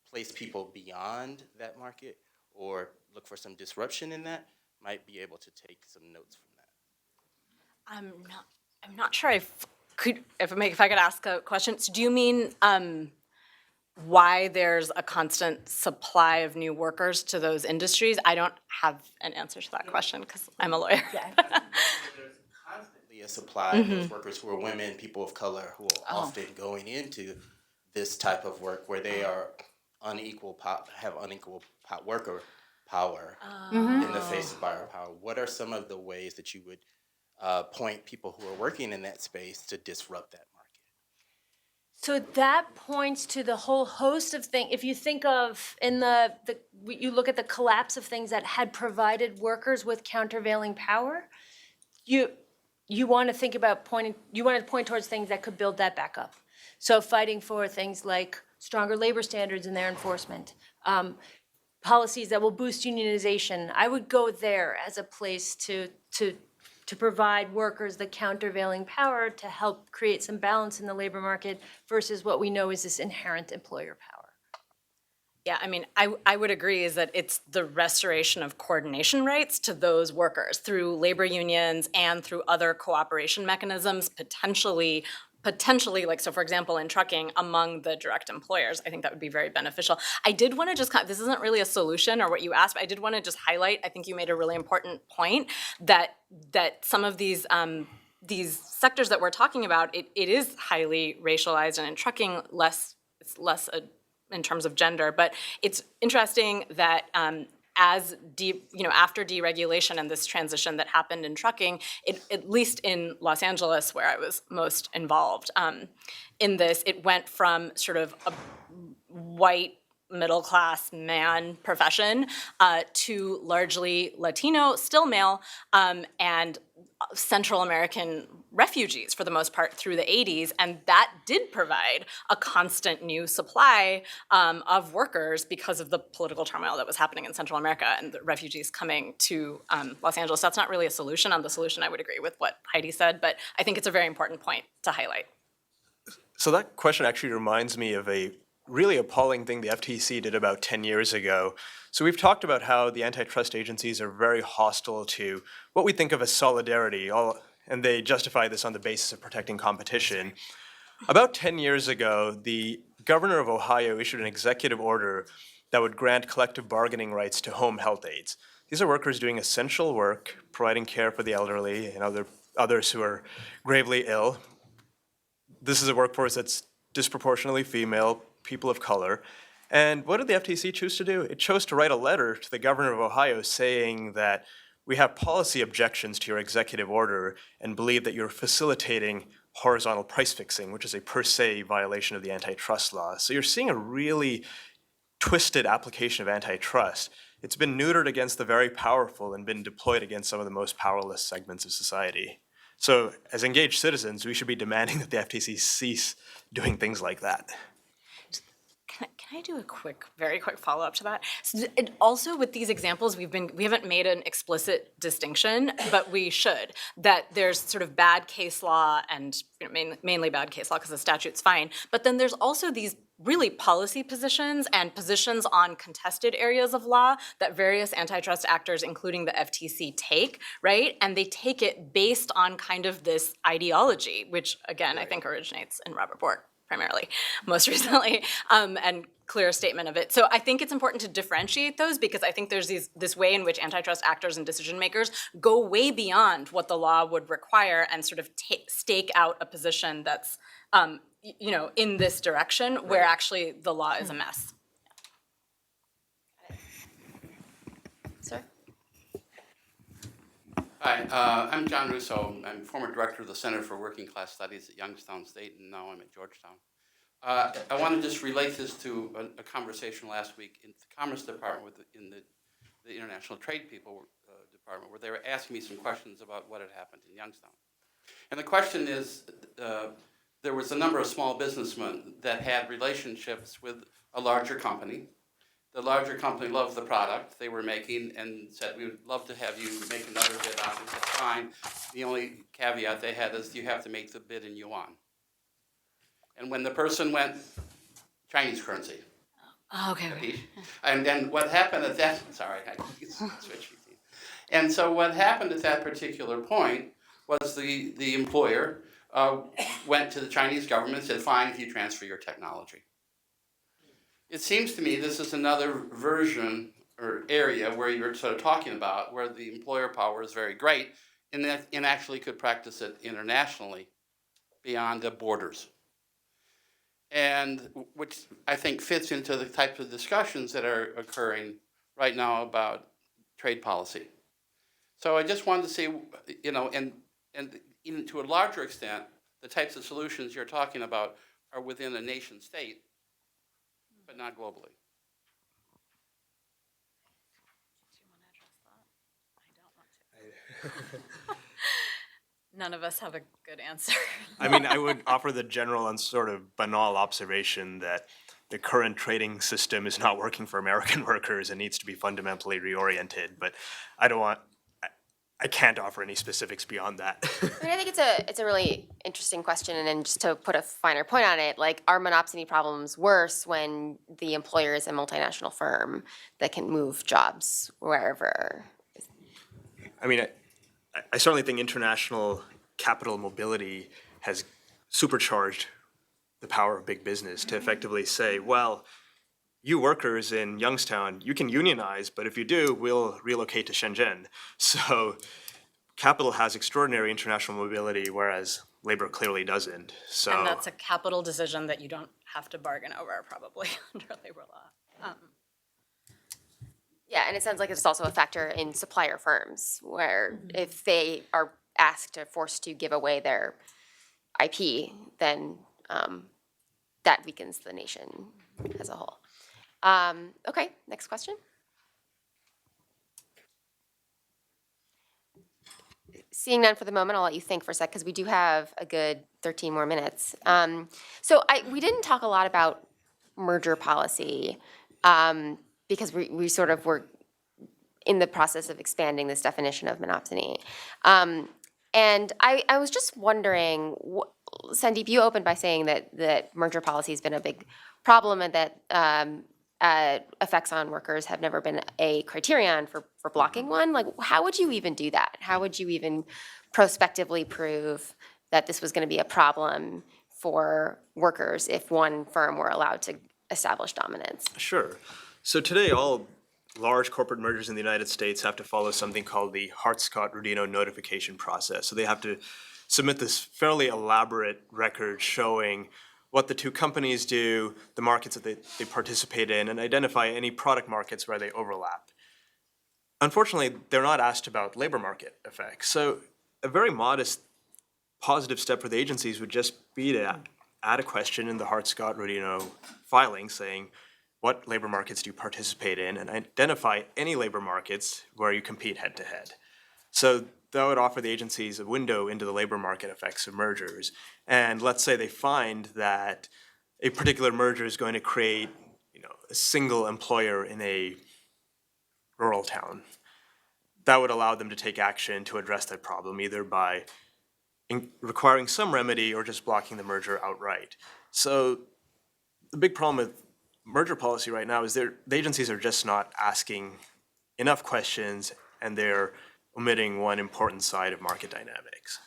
place people beyond that market or look for some disruption in that might be able to take some notes from that. I'm not sure if I could ask a question. So do you mean why there's a constant supply of new workers to those industries? I don't have an answer to that question because I'm a lawyer. There's constantly a supply of those workers who are women, people of color, who are often going into this type of work where they are have unequal worker power in the face of buyer power. What are some of the ways that you would point people who are working in that space to disrupt that market? So that points to the whole host of things. If you think of you look at the collapse of things that had provided workers with countervailing power, you want to think about you want to point towards things that could build that back up. So fighting for things like stronger labor standards in their enforcement, policies that will boost unionization. I would go there as a place to provide workers the countervailing power to help create some balance in the labor market versus what we know is this inherent employer power. Yeah, I mean, I would agree is that it's the restoration of coordination rights to those workers through labor unions and through other cooperation mechanisms, potentially, like, so for example, in trucking, among the direct employers. I think that would be very beneficial. I did want to just, this isn't really a solution or what you asked, but I did want to just highlight, I think you made a really important point, that some of these sectors that we're talking about, it is highly racialized, and in trucking, it's less in terms of gender. But it's interesting that after deregulation and this transition that happened in trucking, at least in Los Angeles, where I was most involved in this, it went from sort of a white middle-class man profession to largely Latino, still male, and Central American refugees for the most part through the 80s, and that did provide a constant new supply of workers because of the political turmoil that was happening in Central America and the refugees coming to Los Angeles. That's not really a solution. On the solution, I would agree with what Heidi said, but I think it's a very important point to highlight. So that question actually reminds me of a really appalling thing the FTC did about 10 years ago. So we've talked about how the antitrust agencies are very hostile to what we think of as solidarity, and they justify this on the basis of protecting competition. About 10 years ago, the governor of Ohio issued an executive order that would grant collective bargaining rights to home health aides. These are workers doing essential work, providing care for the elderly and others who are gravely ill. This is a workforce that's disproportionately female, people of color. And what did the FTC choose to do? It chose to write a letter to the governor of Ohio saying that we have policy objections to your executive order and believe that you're facilitating horizontal price fixing, which is a per se violation of the antitrust law. So you're seeing a really twisted application of antitrust. It's been neutered against the very powerful and been deployed against some of the most powerless segments of society. So as engaged citizens, we should be demanding that the FTC cease doing things like that. Can I do a very quick follow-up to that? So, and also with these examples, we haven't made an explicit distinction, but we should. That there's sort of bad case law and mainly bad case law because the statute's fine. But then there's also these really policy positions and positions on contested areas of law that various antitrust actors, including the FTC, take, right? And they take it based on kind of this ideology, which again, I think originates in Robert Bork primarily, most recently, and clear statement of it. So I think it's important to differentiate those because I think there's this way in which antitrust actors and decision makers go way beyond what the law would require and sort of stake out a position that's, in this direction where actually the law is a mess. Hi, I'm John Russo. I'm former director of the Center for Working Class Studies at Youngstown State, and now I'm at Georgetown. I want to just relate this to a conversation last week in the Commerce Department in the International Trade People Department, where they were asking me some questions about what had happened in Youngstown. And the question is, there was a number of small businessmen that had relationships with a larger company. The larger company loved the product they were making and said, we would love to have you make another bid on it. That's fine. The only caveat they had is you have to make the bid in yuan. And when the person went, Chinese currency. Oh, okay. Capiche? And then what happened at that, sorry, I switched. And so what happened at that particular point was the employer went to the Chinese government and said, fine, if you transfer your technology. It seems to me this is another version or area where you're sort of talking about where the employer power is very great and actually could practice it internationally beyond the borders. And which I think fits into the types of discussions that are occurring right now about trade policy. So I just wanted to say, you know, and even to a larger extent, the types of solutions you're talking about are within a nation state, but not globally. None of us have a good answer. I mean, I would offer the general and sort of banal observation that the current trading system is not working for American workers and needs to be fundamentally reoriented. But I can't offer any specifics beyond that. I mean, I think it's a really interesting question, and then just to put a finer point on it, like, are monopsony problems worse when the employer is a multinational firm that can move jobs wherever? I mean, I certainly think international capital mobility has supercharged the power of big business to effectively say, well, you workers in Youngstown, you can unionize, but if you do, we'll relocate to Shenzhen. So capital has extraordinary international mobility, whereas labor clearly doesn't. So, And that's a capital decision that you don't have to bargain over, probably, under labor law. Yeah, and it sounds like it's also a factor in supplier firms, where if they are asked or forced to give away their IP, then that weakens the nation as a whole. Okay, next question. Seeing none for the moment, I'll let you think for a sec, because we do have a good 13 more minutes. We didn't talk a lot about merger policy, because we sort of were in the process of expanding this definition of monopsony. And I was just wondering, Sandeep, you opened by saying that merger policy has been a big problem, and that effects on workers have never been a criterion for blocking one. Like, how would you even do that? How would you even prospectively prove that this was going to be a problem for workers if one firm were allowed to establish dominance? sure. So today, all large corporate mergers in the United States have to follow something called the Hart-Scott-Rodino notification process. So they have to submit this fairly elaborate record showing what the two companies do, the markets that they participate in, and identify any product markets where they overlap. Unfortunately, they're not asked about labor market effects. So a very modest positive step for the agencies would just be to add a question in the Hart-Scott-Rodino filing saying, what labor markets do you participate in, and identify any labor markets where you compete head-to-head. So that would offer the agencies a window into the labor market effects of mergers. And let's say they find that a particular merger is going to create, a single employer in a rural town. That would allow them to take action to address that problem, either by requiring some remedy or just blocking the merger outright. So the big problem with merger policy right now is the agencies are just not asking enough questions, and they're omitting one important side of market dynamics.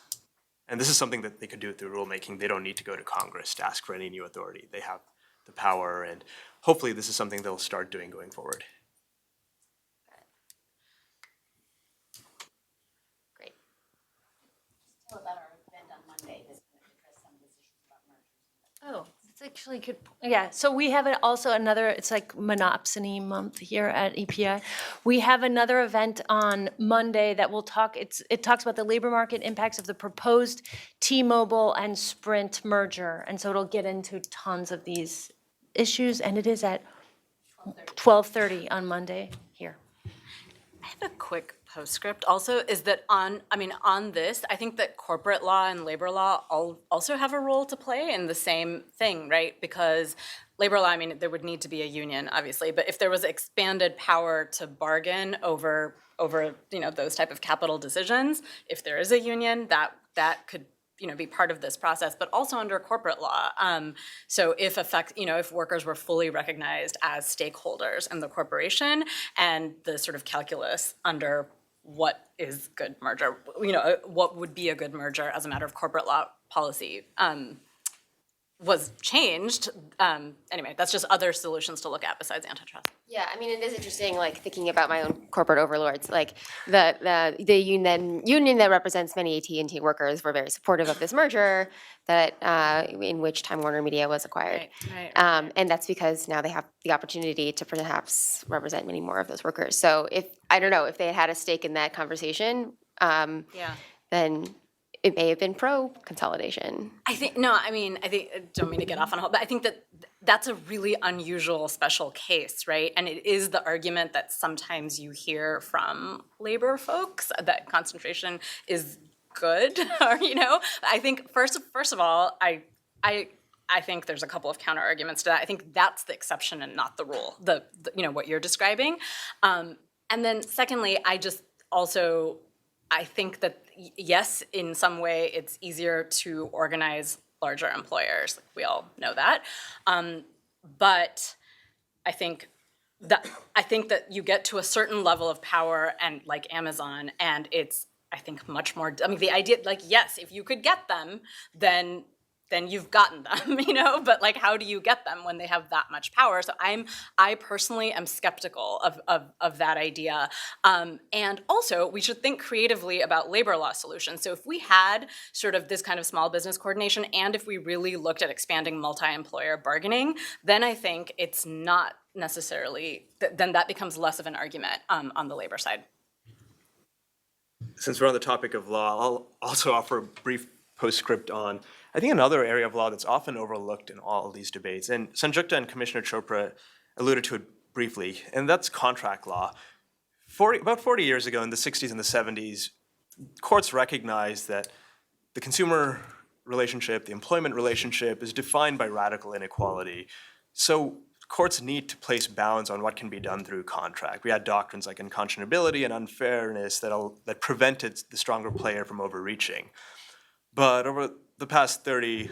And this is something that they could do through rulemaking. They don't need to go to Congress to ask for any new authority. They have the power, and hopefully this is something they'll start doing going forward. Great. Oh, it's actually could, yeah, so we have also another, it's like Monopsony month here at EPI. We have another event on Monday that will talk, it talks about the labor market impacts of the proposed T-Mobile and Sprint merger. And so it'll get into tons of these issues, and it is at 12:30 on Monday here. I have a quick postscript also, is that on this, I think that corporate law and labor law also have a role to play in the same thing, right? Because labor law, there would need to be a union, obviously, but if there was expanded power to bargain over those type of capital decisions, if there is a union, that could be part of this process, but also under corporate law. So if workers were fully recognized as stakeholders in the corporation, and the sort of calculus under what is good merger, what would be a good merger as a matter of corporate law policy, was changed. Anyway, that's just other solutions to look at besides antitrust. Yeah, it is interesting, like, thinking about my own corporate overlords. Like, the union that represents many AT&T workers were very supportive of this merger that in which Time Warner Media was acquired. Right. And that's because now they have the opportunity to perhaps represent many more of those workers. So if they had had a stake in that conversation, then it may have been pro-consolidation. I don't mean to get off on a whole, but I think that that's a really unusual special case, right? And it is the argument that sometimes you hear from labor folks, that concentration is good, or, I think first of all, I think there's a couple of counter arguments to that. I think that's the exception and not the rule, the what you're describing. And then secondly, I think that, yes, in some way, it's easier to organize larger employers. We all know that. But I think that you get to a certain level of power, and like Amazon, and it's, I think, much more, the idea, like, yes, if you could get them, then you've gotten them, but like, how do you get them when they have that much power? So I personally am skeptical of that idea. And also, we should think creatively about labor law solutions. So if we had sort of this kind of small business coordination, and if we really looked at expanding multi-employer bargaining, then I think it's not necessarily, then that becomes less of an argument on the labor side. Since we're on the topic of law, I'll also offer a brief postscript on, I think, another area of law that's often overlooked in all of these debates, and Sanjukta and Commissioner Chopra alluded to it briefly, and that's contract law. About 40 years ago, in the 60s and the 70s, courts recognized that the consumer relationship, the employment relationship, is defined by radical inequality. So courts need to place bounds on what can be done through contract. We had doctrines like unconscionability and unfairness that prevented the stronger player from overreaching. But over the past 30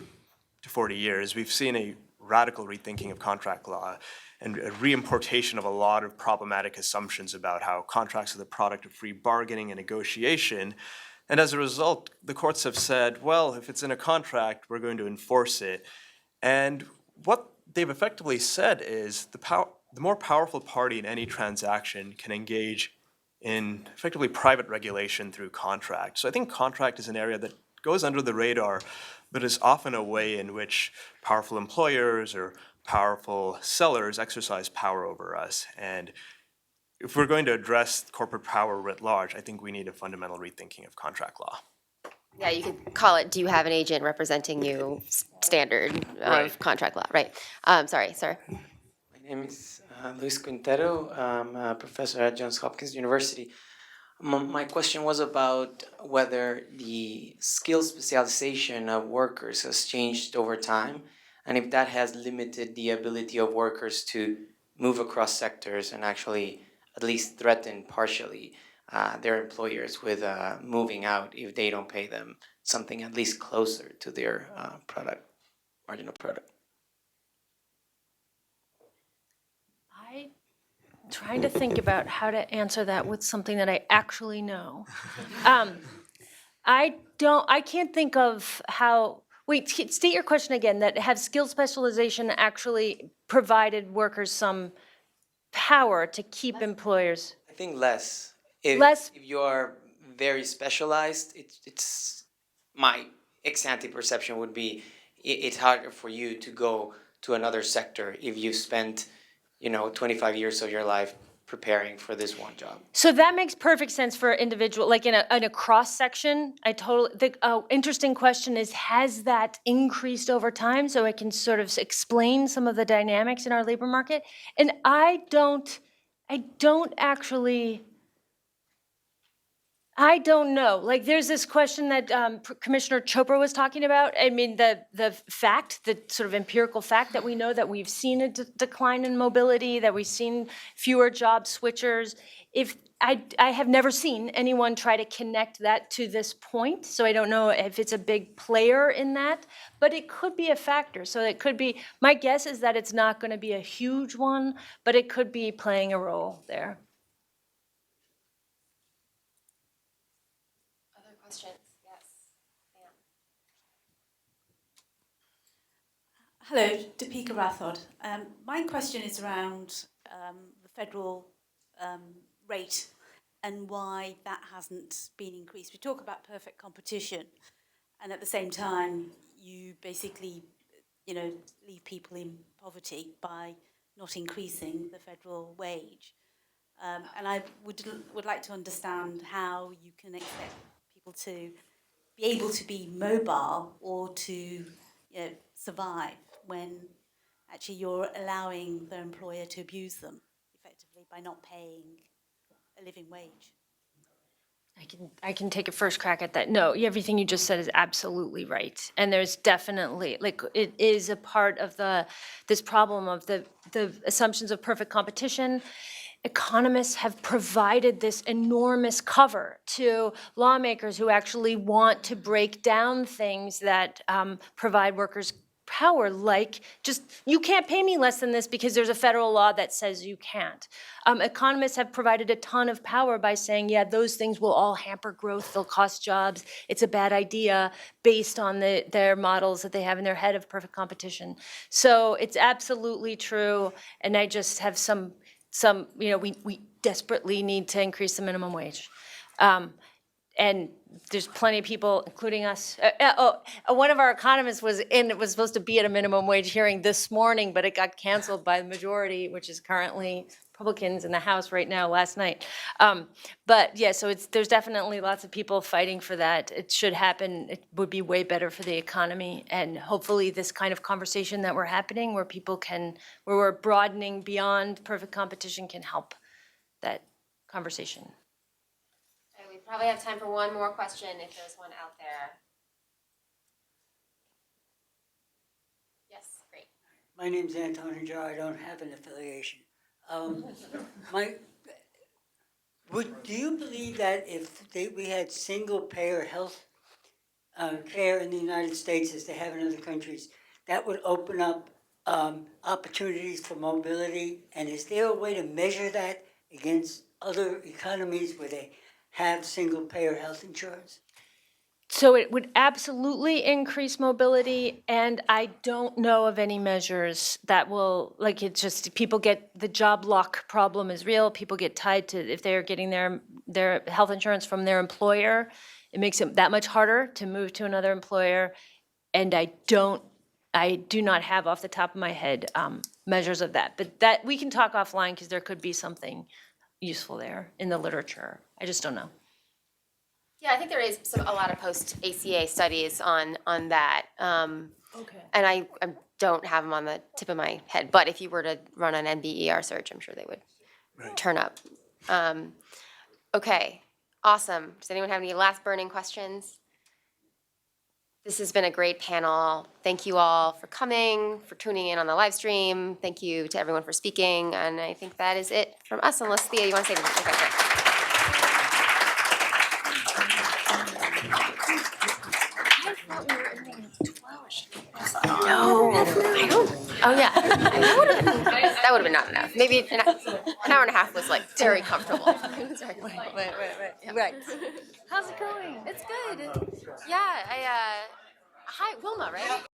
to 40 years, we've seen a radical rethinking of contract law and a reimportation of a lot of problematic assumptions about how contracts are the product of free bargaining and negotiation. And as a result, the courts have said, well, if it's in a contract, we're going to enforce it. And what they've effectively said is the more powerful party in any transaction can engage in effectively private regulation through contract. So I think contract is an area that goes under the radar, but is often a way in which powerful employers or powerful sellers exercise power over us. And if we're going to address corporate power writ large, I think we need a fundamental rethinking of contract law. Yeah, you could call it, do you have an agent representing you standard of contract law, right? Sorry, sir. My name is Luis Quintero. I'm a professor at Johns Hopkins University. My question was about whether the skill specialization of workers has changed over time, and if that has limited the ability of workers to move across sectors and actually at least threaten partially their employers with moving out if they don't pay them something at least closer to their marginal product. I'm trying to think about how to answer that with something that I actually know. I can't think of how, wait, state your question again, that have skill specialization actually provided workers some power to keep employers? I think less. If you are very specialized, it's my ex ante perception would be it's harder for you to go to another sector if you've spent, 25 years of your life preparing for this one job? So that makes perfect sense for individual, like in a cross section. The interesting question is, has that increased over time? So I can sort of explain some of the dynamics in our labor market. And I don't know. Like, there's this question that Commissioner Chopra was talking about. I mean, the sort of empirical fact that we know that we've seen a decline in mobility, that we've seen fewer job switchers. If I have never seen anyone try to connect that to this point, so I don't know if it's a big player in that, but it could be a factor. So it could be, my guess is that it's not going to be a huge one, but it could be playing a role there. Questions? Yes. Hello, Deepika Rathod. My question is around the federal rate and why that hasn't been increased. We talk about perfect competition, and at the same time, you basically, leave people in poverty by not increasing the federal wage. And I would like to understand how you can expect people to be able to be mobile or to survive when actually you're allowing the employer to abuse them effectively by not paying a living wage. I can take a first crack at that. No, everything you just said is absolutely right. And there's definitely, it is a part of this problem of the assumptions of perfect competition. Economists have provided this enormous cover to lawmakers who actually want to break down things that provide workers power, like just, you can't pay me less than this because there's a federal law that says you can't. Economists have provided a ton of power by saying, yeah, those things will all hamper growth, they'll cost jobs, it's a bad idea, based on their models that they have in their head of perfect competition. So it's absolutely true, and I just have some we desperately need to increase the minimum wage. And there's plenty of people, including us. One of our economists was supposed to be at a minimum wage hearing this morning, but it got canceled by the majority, which is currently Republicans in the House right now, last night. But yeah, so there's definitely lots of people fighting for that. It should happen. It would be way better for the economy. And hopefully this kind of conversation that we're happening, where we're broadening beyond perfect competition, can help that conversation. We probably have time for one more question if there's one out there. Yes, great. My name's Anton Hajar. I don't have an affiliation. Do you believe that if we had single-payer health care in the United States as they have in other countries, that would open up opportunities for mobility? And is there a way to measure that against other economies where they have single-payer health insurance? So it would absolutely increase mobility, and I don't know of any measures that will, it's just, people get, the job lock problem is real. People get tied to, if they're getting their health insurance from their employer, it makes it that much harder to move to another employer. And I do not have off the top of my head measures of that. But that we can talk offline, because there could be something useful there in the literature. I just don't know. Yeah, I think there is a lot of post-ACA studies on that. Okay. And I don't have them on the tip of my head, but if you were to run an NBER search, I'm sure they would turn up. Okay, awesome. Does anyone have any last burning questions? This has been a great panel. Thank you all for coming, for tuning in on the live stream. Thank you to everyone for speaking. And I think that is it from us, unless Thea, you want to say anything? Okay, great. No, I don't. Oh yeah, that would have been not enough. Maybe an hour and a half was very comfortable. Right. How's it going? It's good. Yeah, hi, Wilma, right?